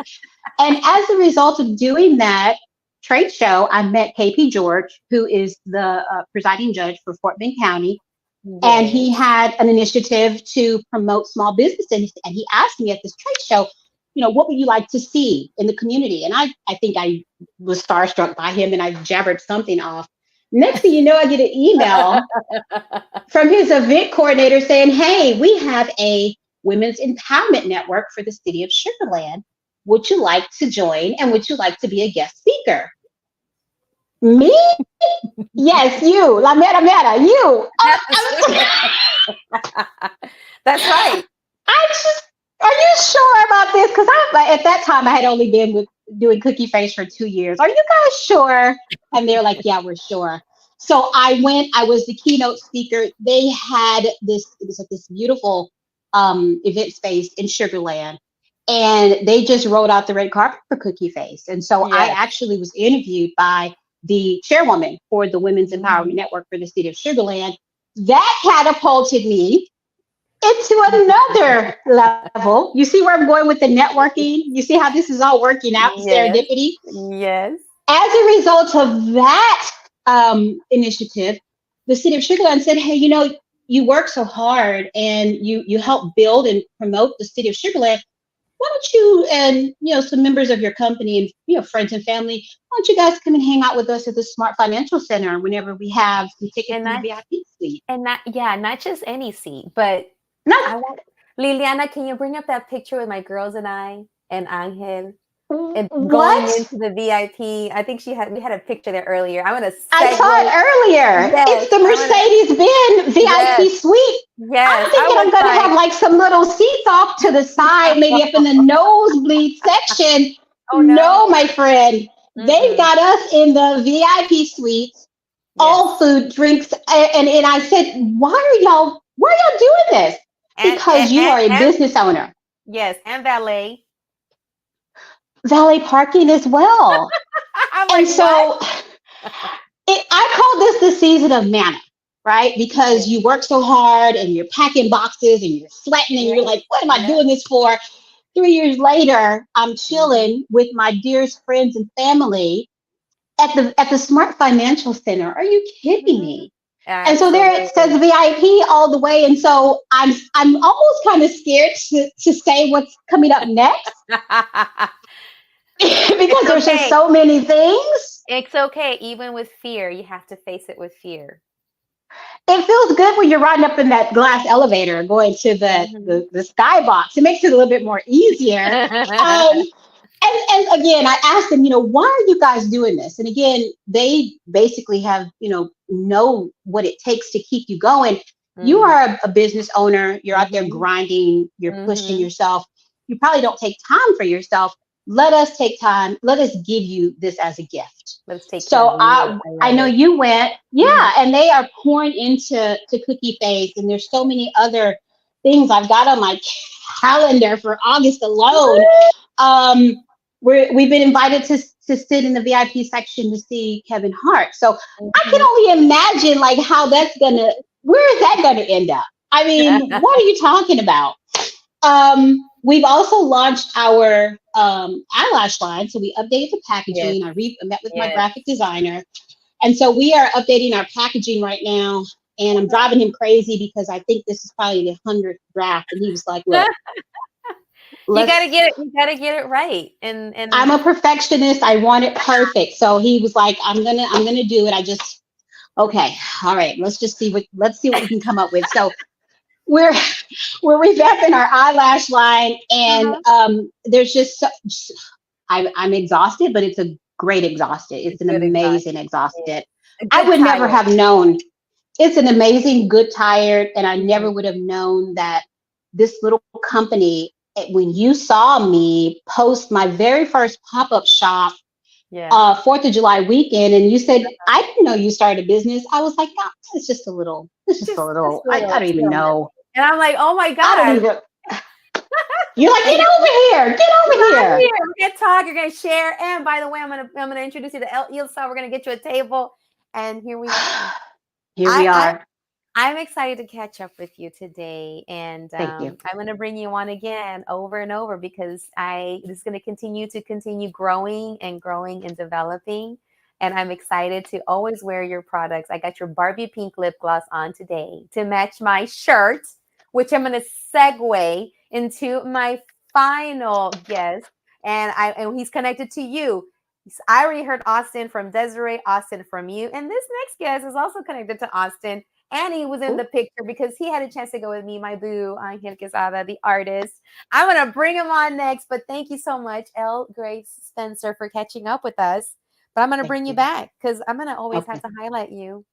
And as a result of doing that trade show, I met KP George, who is the presiding judge for Fort Bend County. And he had an initiative to promote small businesses. And he asked me at this trade show, what would you like to see in the community? And I think I was starstruck by him and I jabbered something off. Next thing you know, I get an email from his event coordinator saying, hey, we have a women's empowerment network for the city of Sugar Land. Would you like to join? And would you like to be a guest speaker? Me? Yes, you. La mera, you. That's right. Are you sure about this? Because at that time, I had only been doing Cookie Face for 2 years. Are you guys sure? And they're like, yeah, we're sure. So I went. I was the keynote speaker. They had this beautiful event space in Sugar Land. And they just rolled out the red carpet for Cookie Face. And so I actually was interviewed by the chairwoman for the Women's Empowerment Network for the city of Sugar Land. That catapulted me into another level. You see where I'm going with the networking? You see how this is all working out, serendipity? Yes. As a result of that initiative, the city of Sugar Land said, hey, you work so hard and you help build and promote the city of Sugar Land. Why don't you and some members of your company and friends and family, why don't you guys come and hang out with us at the Smart Financial Center whenever we have some tickets in the VIP suite? And not just any seat, but Liliana, can you bring up that picture with my girls and I and Angel? and going What? into the VIP. I think we had a picture there earlier. I'm gonna I saw it earlier. Yes, it's the Mercedes-Benz VIP suite. Yes, I'm thinking I'm going to have like some little seats off to the side, maybe up in the nosebleed section. Oh, no, my friend. They Mm-mm. got us in the VIP suites, all food, drinks. And I said, why are y'all doing this? Because you are a business owner. Yes, and valet. Valet parking as well. I'm and like, so I call this the season of manna, right? Because you work so hard and you're packing boxes and you're sweating and you're like, what am I doing this for? 3 years later, I'm chilling with my dearest friends and family at the Smart Financial Center. Are you kidding me? And so there it says VIP all the way. And so I'm almost kind of scared to say what's coming up next. Because there's just so many things. It's okay. Even with fear, you have to face it with fear. It feels good when you're riding up in that glass elevator and going to the skybox. It makes it a little bit more easier. And again, I asked them, why are you guys doing this? And again, they basically have, know what it takes to keep you going. You are a business owner. You're out there grinding. You're pushing yourself. You probably don't take time for yourself. Let us take time. Let us give you this as a gift. Let's take so I know you went. And they are pouring into Cookie Face. And there's so many other things I've got on my calendar for August alone. We've been invited to sit in the VIP section to see Kevin Hart. So I can only imagine where is that gonna end up? I mean, what are you talking about? We've also launched our eyelash line. So we updated the packaging. I met with my graphic designer. And so we are updating our packaging right now. And I'm driving him crazy because I think this is probably the 100th draft. And he was like, look. You gotta get it right. And I'm a perfectionist. I want it perfect. So he was like, I'm gonna do it. Okay, all right. Let's see what we can come up with. So we're revamping our eyelash line, and there's just I'm exhausted, but it's a great exhausted. It's an amazing exhausted. I would never have known. It's an amazing good tired, and I never would have known that this little company. When you saw me post my very first pop-up shop, 4th of July weekend, and you said, I didn't know you started a business. I was like, no, it's just a little, I don't even know. And I'm like, oh my God. You're like, get over here. We're gonna talk, you're gonna share. And by the way, I'm gonna introduce you to El Ilsa. We're gonna get you a table. And here we are. Here we are. I'm excited to catch up with you today, and Thank you. I'm going to bring you on again over and over because this is going to continue growing and developing, and I'm excited to always wear your products. I got your Barbie pink lip gloss on today to match my shirt, which I'm going to segue into my final guest, and he's connected to you. I already heard Austin from Desiree, Austin from you, and this next guest is also connected to Austin. And he was in the picture because he had a chance to go with me, my boo, Angel Quesada, the artist. I'm going to bring him on next, but thank you so much, L. Grace Spencer, for catching up with us. But I'm going to bring you back because I'm going to always have to highlight you.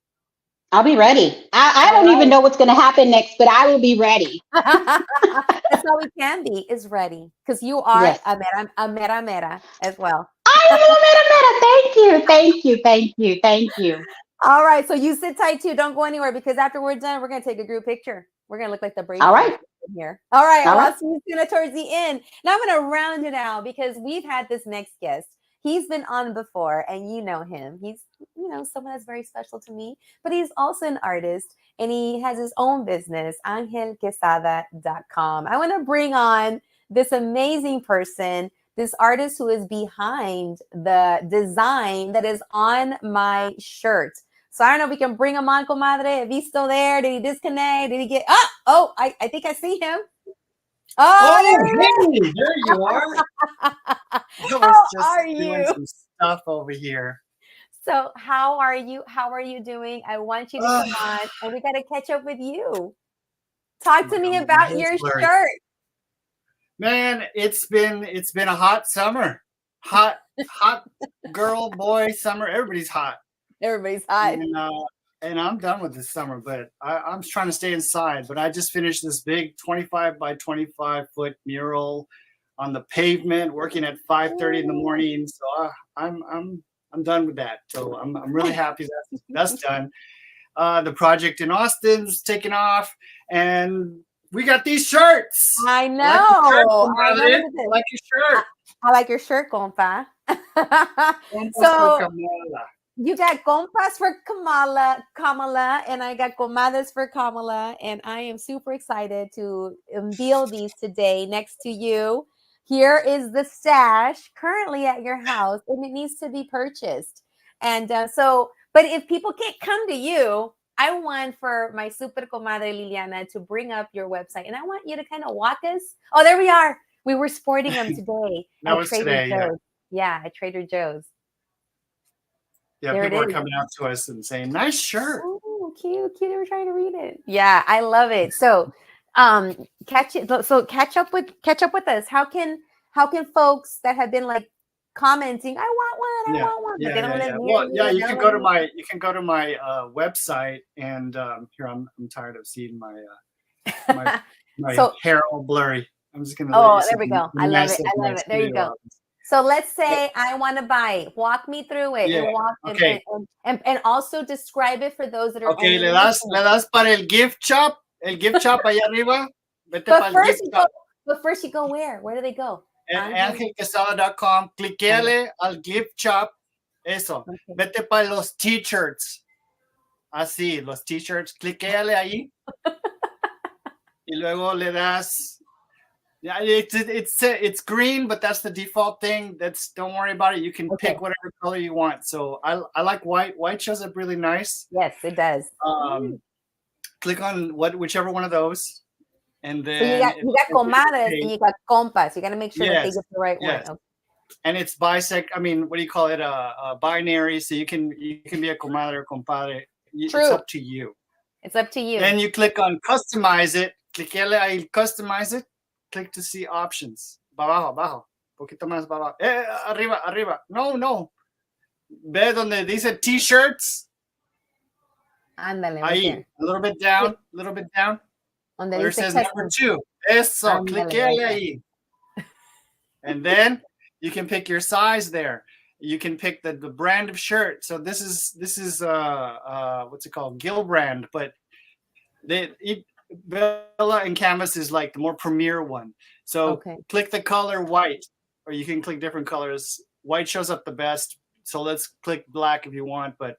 I'll be ready. I don't even know what's going to happen next, but I will be ready. That's all we can be, is ready. Because you are a mera as well. I am a mera. Thank you. All right, so you sit tight too. Don't go anywhere because after we're done, we're gonna take a group picture. We're gonna look like the Brady. All right. Here. All right. I'll see you soon towards the end. Now I'm gonna round it out because we've had this next guest. He's been on before, and you know him. He's someone that's very special to me. But he's also an artist, and he has his own business, angelquesada.com. I want to bring on this amazing person. This artist who is behind the design that is on my shirt. So I don't know if we can bring him on, comadre. If he's still there, did he disconnect? Did he get? I think I see him. Hey, there you are. I was just doing some stuff over here. So how are you? How are you doing? I want you to come on, and we got to catch up with you. Talk to me about your shirt. Man, it's been a hot summer. hot girl, boy, summer. Everybody's hot. Everybody's hot. And I'm done with this summer, but I'm trying to stay inside. But I just finished this big 25 by 25 foot mural on the pavement, working at 5:30 in the morning. So I'm done with that. So I'm really happy that's done. The project in Austin's taking off, and we got these shirts. I know. I like your shirt. I like your shirt, compa. So you got compas for Kamala, and I got comadres for Kamala, and I am super excited to unveil these today next to you. Here is the stash currently at your house, and it needs to be purchased. And but if people can't come to you, I want for my super comadre Liliana to bring up your website, and I want you to kind of walk us. Oh, there we are. We were sporting them today at Trader Joe's. Yeah, at Trader Joe's. Yeah, there people are coming out to us and saying, "Nice shirt." Oh, cute. They were trying to read it. Yeah, I love it. So, catch up with us. How can folks that have been like commenting, I want one, I want one, but they don't live near you can go to my website, and here I'm tired of seeing my hair all blurry. I'm just gonna. Oh, there we go. I love it. There you go. So let's say I want to buy it. Walk me through it. And and also describe it for those that are. Okay, le das para el gift shop. El gift shop allá arriba. But first you go where? Where do they go? AngelQuesada.com. Cliquele al gift shop. Eso. Okay. Vete para los t-shirts. Así, los t-shirts. Cliquele ahí. Y luego le das. Yeah, it's green, but that's the default thing. Don't worry about it. You can pick whatever color you want. So I like white. White shows up really nice. Yes, it does. Click on whichever one of those, and then you got comadres and you got compas. You got to make sure that they get the right one. Okay. And it's what do you call it? Binary. So you can be a comadre or compadre. True. It's up to you. It's up to you. Then you click on customize it. Cliquele ahí, customize it. Click to see options. Abajo. Poquito más abajo. Arriba. No. Ve donde dice t-shirts. Ándale. Ahí. A little bit down. Where it says number 2. Eso. Cliquele ahí. And then you can pick your size there. You can pick the brand of shirt. So this is what's it called? Gill brand, but Bella and Canvas is like the more premier one. So click the color white, or you can click different colors. White shows up the best. So let's click black if you want. But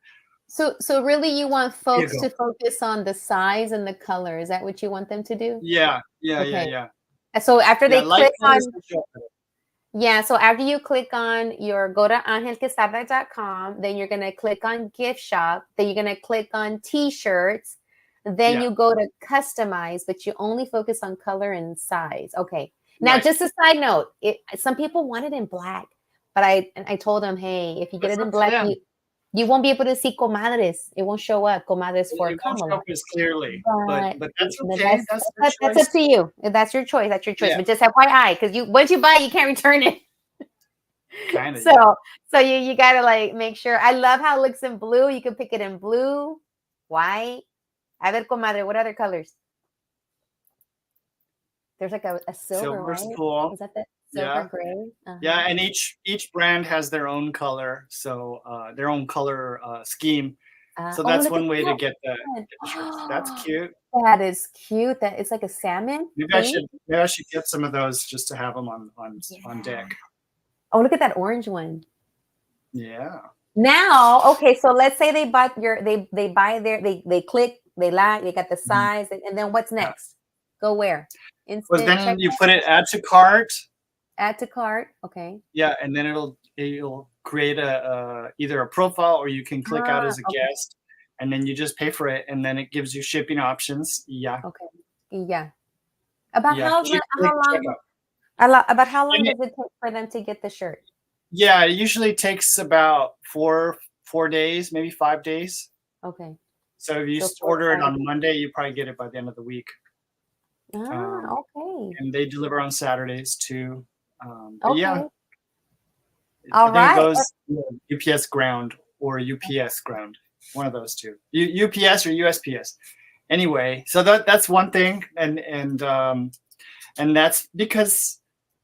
so really, you want folks to focus on the size and the color. Is that what you want them to do? Yeah. So after they click on. Yeah, so after you click on go to angelquesada.com, then you're going to click on gift shop, then you're going to click on t-shirts, then you go to customize, but you only focus on color and size. Okay. Now, just a side note, some people want it in black, but I told them, hey, if you get it in black, you won't be able to see comadres. It won't show up comadres for Kamala. It won't show up as clearly, but that's okay. That's up to you. That's your choice. Yeah. But just FYI, because once you buy it, you can't return it. Kind of. So you gotta like make sure. I love how it looks in blue. You can pick it in blue, white. A ver, comadre, what other colors? There's like a silver, Silver's right? cool. Is that the silver gray? Uh-huh. Yeah, and each brand has their own color, so their own color scheme. So that's one way to get the shirts. That's cute. That is cute. That it's like a salmon. Maybe I should get some of those just to have them on deck. Oh, look at that orange one. Yeah. Now, okay, so let's say they bought they buy they click, they like, they got the size, and then what's next? Go where? Well, then you put it add to cart. Add to cart. Okay. Yeah, and then it'll create either a profile, or you can click out as a guest, and then you just pay for it, and then it gives you shipping options. Yeah. Okay. Yeah. About how long does it take for them to get the shirt? Yeah, it usually takes about 4 days, maybe 5 days. Okay. So if you order it on Monday, you probably get it by the end of the week. Okay. And they deliver on Saturdays too. Okay. Yeah. All I think right. it goes UPS ground or UPS ground, one of those two, UPS or USPS. Anyway, so that's one thing, and that's because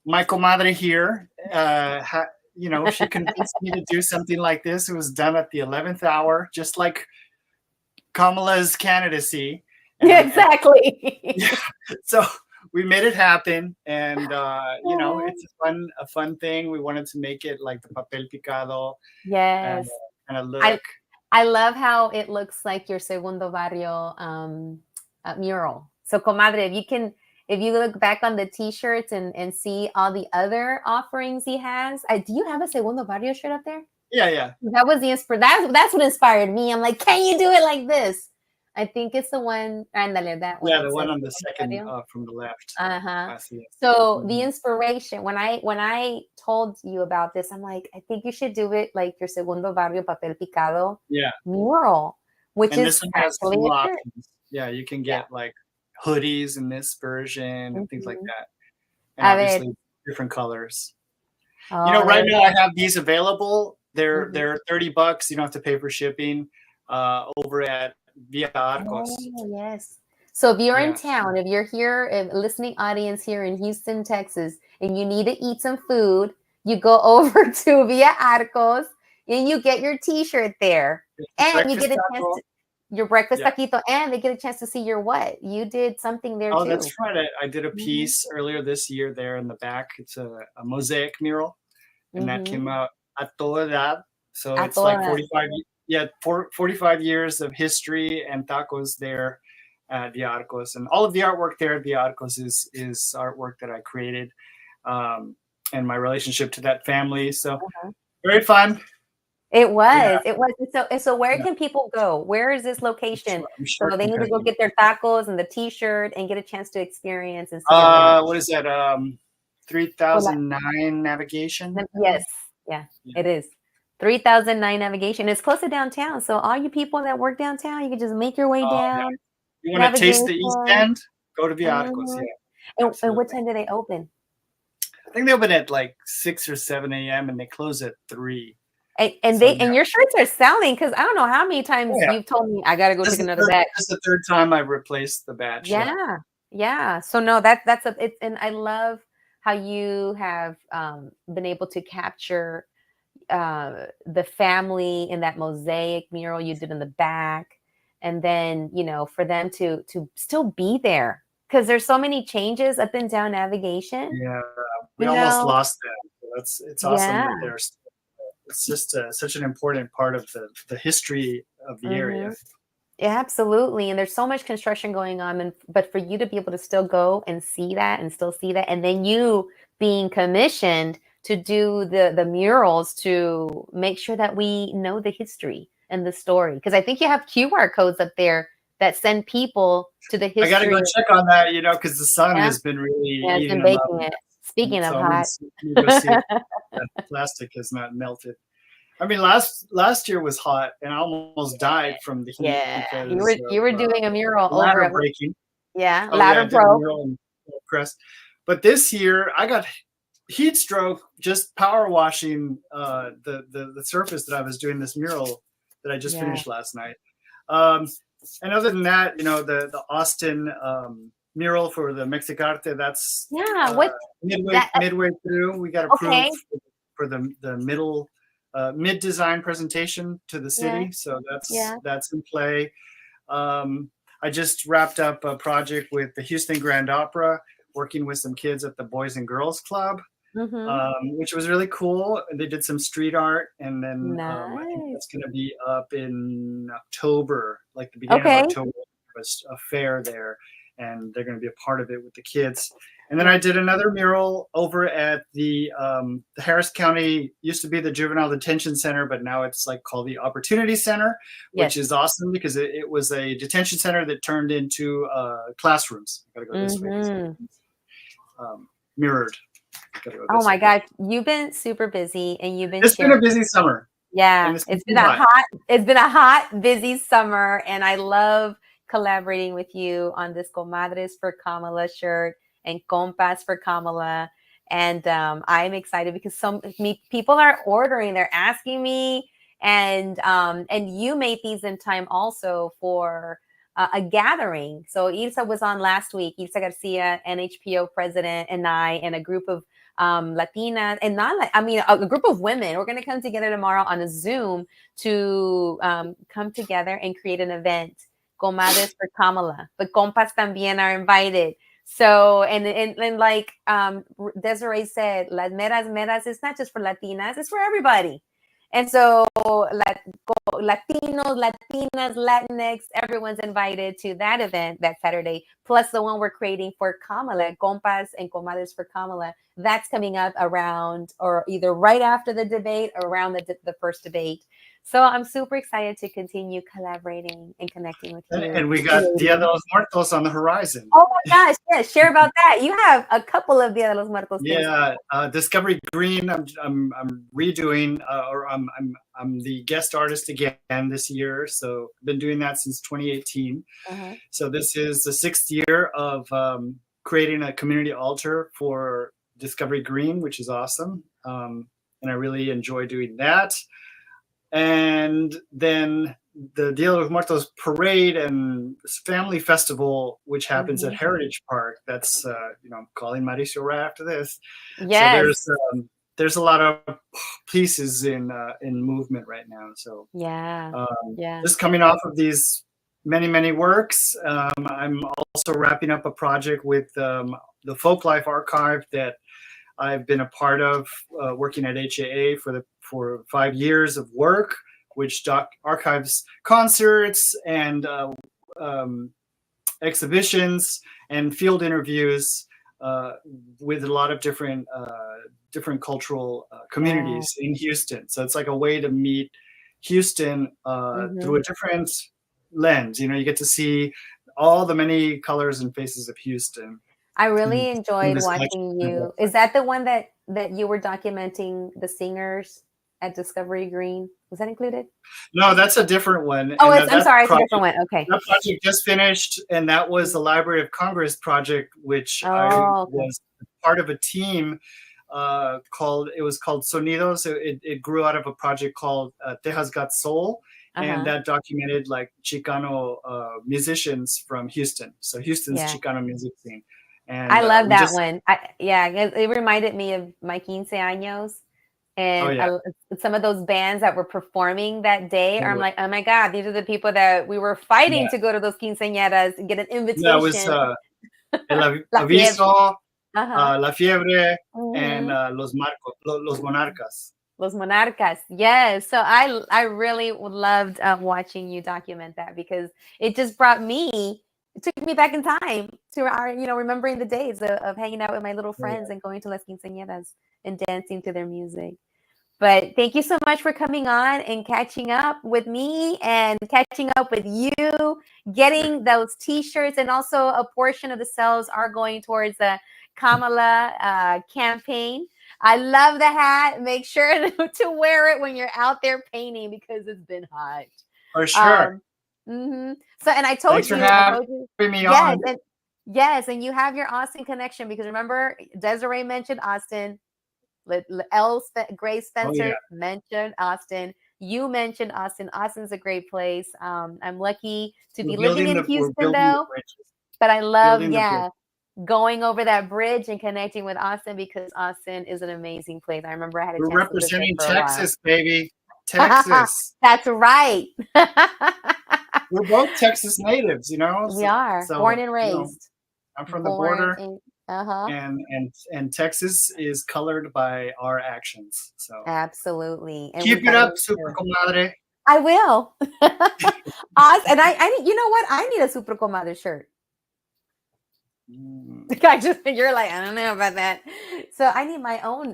my comadre here, she convinced me to do something like this. It was done at the 11th hour, just like Kamala's candidacy. Exactly. So we made it happen, and it's a fun thing. We wanted to make it like the papel picado. Yes. And a look. I love how it looks like your Segundo Barrio mural. So, comadre, if you look back on the T-shirts and see all the other offerings he has, do you have a Segundo Barrio shirt up there? Yeah. That was that's what inspired me. I'm like, can you do it like this? I think it's the one. Andale, that one. Yeah, the one on the second from the left. So the inspiration, when I told you about this, I'm like, I think you should do it like your Segundo Barrio papel picado mural, which and is this one has actually cool a shirt. options. Yeah, you can get like hoodies in this version and things like that, and obviously different colors. Right now I have these available. They're $30. You don't have to pay for shipping. Over at Via Arcos. Oh, yes. So if you're in town, if you're here, listening audience here in Houston, Texas, and you need to eat some food, you go over to Via Arcos and you get your T-shirt there, and you get a chance to your breakfast taquito, and they get a chance to see your what you did something there too. Oh, that's right. I did a piece earlier this year there in the back. It's a mosaic mural, and that came out a toda edad. So it's like 45. Yeah, 45 years of history and tacos there at the Arcos, and all of the artwork there at the Arcos is artwork that I created, and my relationship to that family. So very fun. It was. So where can people go? Where is this location? So they need to go get their tacos and the T-shirt and get a chance to experience and see. What is that? 3009 navigation. Yes. Yeah, it is. 3009 navigation. It's close to downtown. So all you people that work downtown, you can just make your way down. You want to taste the East End? Go to Via Arcos. And what time do they open? I think they open at like 6 or 7 a.m. and they close at 3. And your shirts are selling, because I don't know how many times you've told me I gotta go take another batch. This is the third time I've replaced the batch. Yeah. So no, that's and I love how you have been able to capture the family in that mosaic mural you did in the back, and then for them to still be there, because there's so many changes up and down navigation. We almost lost that. It's awesome that there's it's just such an important part of the history of the area. Yeah, absolutely. And there's so much construction going on, but for you to be able to still go and see that and still see that, and then you being commissioned to do the murals to make sure that we know the history and the story. Because I think you have QR codes up there that send people to the history. I got to go check on that, because the sun has been really eating them up. It. Speaking of hot. That plastic has not melted. I mean, last year was hot, and I almost died from the heat. Yeah, because you were doing a mural ladder over breaking. Yeah, ladder broke. But this year, I got heat stroke just power washing the surface that I was doing this mural that I just finished last night. And other than that, the Austin mural for the Mexicarte, that's midway through. We got approved for the middle mid design presentation to the city, so that's in play. I just wrapped up a project with the Houston Grand Opera, working with some kids at the Boys and Girls Club, which was really cool. They did some street art, and then I think that's going to be up in October, like the beginning of October. There was a fair there, and they're going to be a part of it with the kids. And then I did another mural over at the Harris County, used to be the Juvenile Detention Center, but now it's called the Opportunity Center, which is awesome because it was a detention center that turned into classrooms. I gotta go this way. Mirrored. Oh my God, you've been super busy, and you've been. It's been a busy summer. Yeah, it's been a hot, busy summer, and I love collaborating with you on this Comadres for Kamala shirt and Compas for Kamala. And I'm excited because people are ordering, they're asking me, and you made these in time also for a gathering. So Ilsa was on last week, Ilsa Garcia, NHPO president, and I, and a group of Latinas, and a group of women. We're going to come together tomorrow on a Zoom to come together and create an event, Comadres for Kamala. But compas también are invited. So, and like Desiree said, Las Meras, it's not just for Latinas, it's for everybody. And so Latinos, Latinas, Latinx, everyone's invited to that event that Saturday, plus the one we're creating for Kamala, Compas and Comadres for Kamala. That's coming up around, or either right after the debate or around the first debate. So I'm super excited to continue collaborating and connecting with you. And we got Dia de los Muertos on the horizon. Oh my gosh, yeah, share about that. You have a couple of Dia de los Muertos things. Yeah, Discovery Green, I'm redoing, or I'm the guest artist again this year. So I've been doing that since 2018. So this is the 6th year of creating a community altar for Discovery Green, which is awesome. And I really enjoy doing that. And then the Dia de los Muertos parade and family festival, which happens at Heritage Park. That's I'm calling Mauricio right after this. Yes. So there's a lot of pieces in movement right now. So just coming off of these many works, I'm also wrapping up a project with the Folklife Archive that I've been a part of, working at HAA for 5 years of work, which archives concerts and exhibitions and field interviews with a lot of different cultural communities in Houston. So it's like a way to meet Houston through a different lens. You get to see all the many colors and faces of Houston. I really enjoyed watching you. Is that the one that you were documenting the singers at Discovery Green? Was that included? No, that's a different one. Oh, I'm sorry, it's a different one. Okay. That project just finished, and that was the Library of Congress project, which I was part of a team called Sonidos. It grew out of a project called Tejas Got Soul, and that documented like Chicano musicians from Houston. So Houston's Chicano music scene. And I love that one. It reminded me of my Quince Años. And some of those bands that were performing that day, I'm like, oh my God, these are the people that we were fighting to go to those quinceañeras and get an invitation. That was El Aviso, La Fiebre, and Los Monarcas. Los Monarcas, yes. So I really loved watching you document that, because it just it took me back in time to our, remembering the days of hanging out with my little friends and going to las quinceañeras and dancing to their music. But thank you so much for coming on and catching up with me and catching up with you, getting those T-shirts, and also a portion of the sales are going towards the Kamala campaign. I love the hat. Make sure to wear it when you're out there painting, because it's been hot. For sure. So, and I told Thanks you, for having me on. And you have your Austin connection, because remember, Desiree mentioned Austin. Grace Spencer mentioned Austin. You mentioned Austin. Austin's a great place. I'm lucky to be living in Houston, though. But I love, going over that bridge and connecting with Austin, because Austin is an amazing place. I remember I had a chance to representing Texas, baby. Texas. That's right. We're both Texas natives, We are born and raised. I'm from the border. And Texas is colored by our actions. So absolutely. And keep it up, super comadre. I will. And I you know what? I need a super comadre shirt. You're like, I don't know about that. So I need my own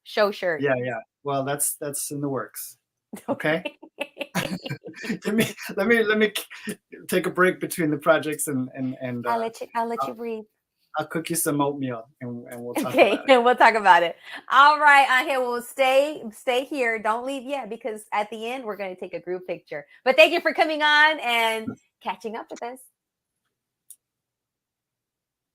show shirt. Yeah. Well, that's in the works. Okay. let me take a break between the projects and I'll let you breathe. I'll cook you some oatmeal and we'll talk about it. And we'll talk about it. All right, Angel, we'll stay here. Don't leave yet, because at the end we're going to take a group picture. But thank you for coming on and catching up with us.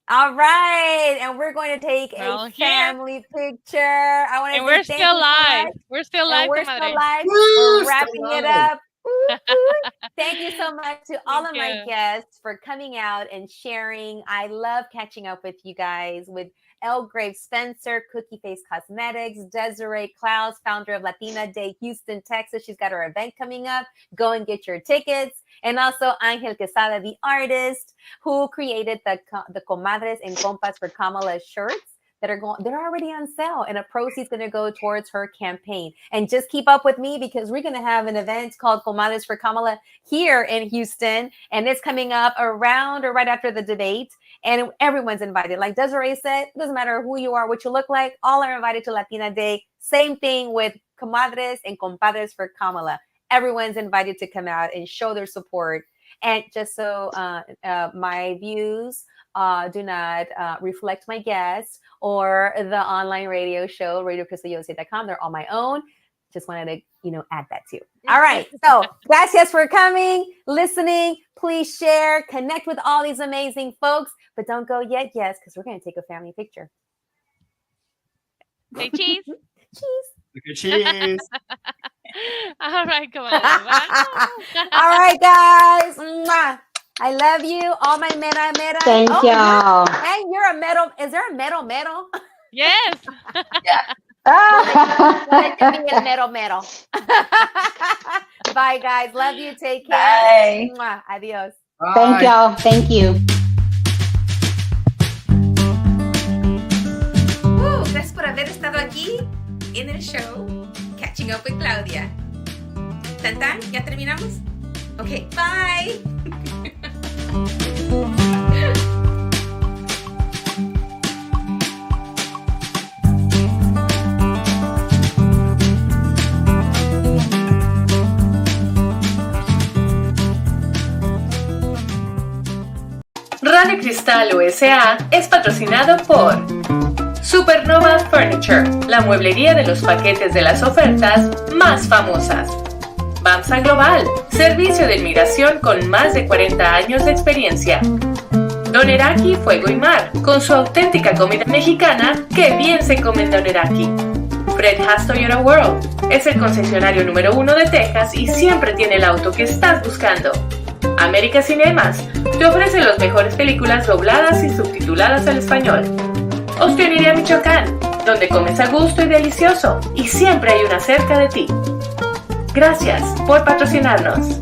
All right, and we're going to take We're all a here. family picture. I want to And say we're thank still you so live. much. We're still And live, we're comadre. still live. Woo, We're still wrapping it live. up. Woo, woo. Thank you so much to all Thank of my you. guests for coming out and sharing. I love catching up with you guys, with Elgrave Spencer, Cookie Face Cosmetics, Desiree Clouds, founder of Latina Day Houston, Texas. She's got her event coming up. Go and get your tickets. And also Angel Quesada, the artist who created the Comadres and Compas for Kamala shirts that are going, they're already on sale, and a proceed's going to go towards her campaign. And just keep up with me because we're going to have an event called Comadres for Kamala here in Houston, and it's coming up around or right after the debate. And everyone's invited. Like Desiree said, it doesn't matter who you are, what you look like, all are invited to Latina Day. Same thing with Comadres and Compadres for Kamala. Everyone's invited to come out and show their support. And just so my views do not reflect my guests or the online radio show, RadioCrystalUSA.com. They're all my own. Just wanted to, add that too. All right. So gracias for coming, listening. Please share, connect with all these amazing folks, but don't go yet, yes, because we're going to take a family picture. Say cheese. Cheese. Cheese. All right, comadre. All right, guys. Mwah. I love you. All my mera. Thank y'all. And you're a metal. Is there a metal? Yes. Let me be a metal. Bye, guys. Love you. Take care. Bye. Mwah. Adios. Thank y'all. Thank you. Gracias por haber estado aquí en el show Catching Up with Claudia. ¿Tan? ¿Ya terminamos? Ok, bye. Radio Cristal USA es patrocinado por Supernova Furniture, la mueblería de los paquetes de las ofertas más famosas. BAMSA Global, servicio de inmigración con más de 40 años de experiencia. Doneraki Fuego y Mar, con su auténtica comida mexicana que bien se come en Doneraki. Fred Haas Toyota World, es el concesionario número 1 de Texas y siempre tiene el auto que estás buscando. América Cinemas, te ofrece las mejores películas dobladas y subtituladas al español. Ostionería Michoacán, donde comes a gusto y delicioso, y siempre hay una cerca de ti. Gracias por patrocinarnos.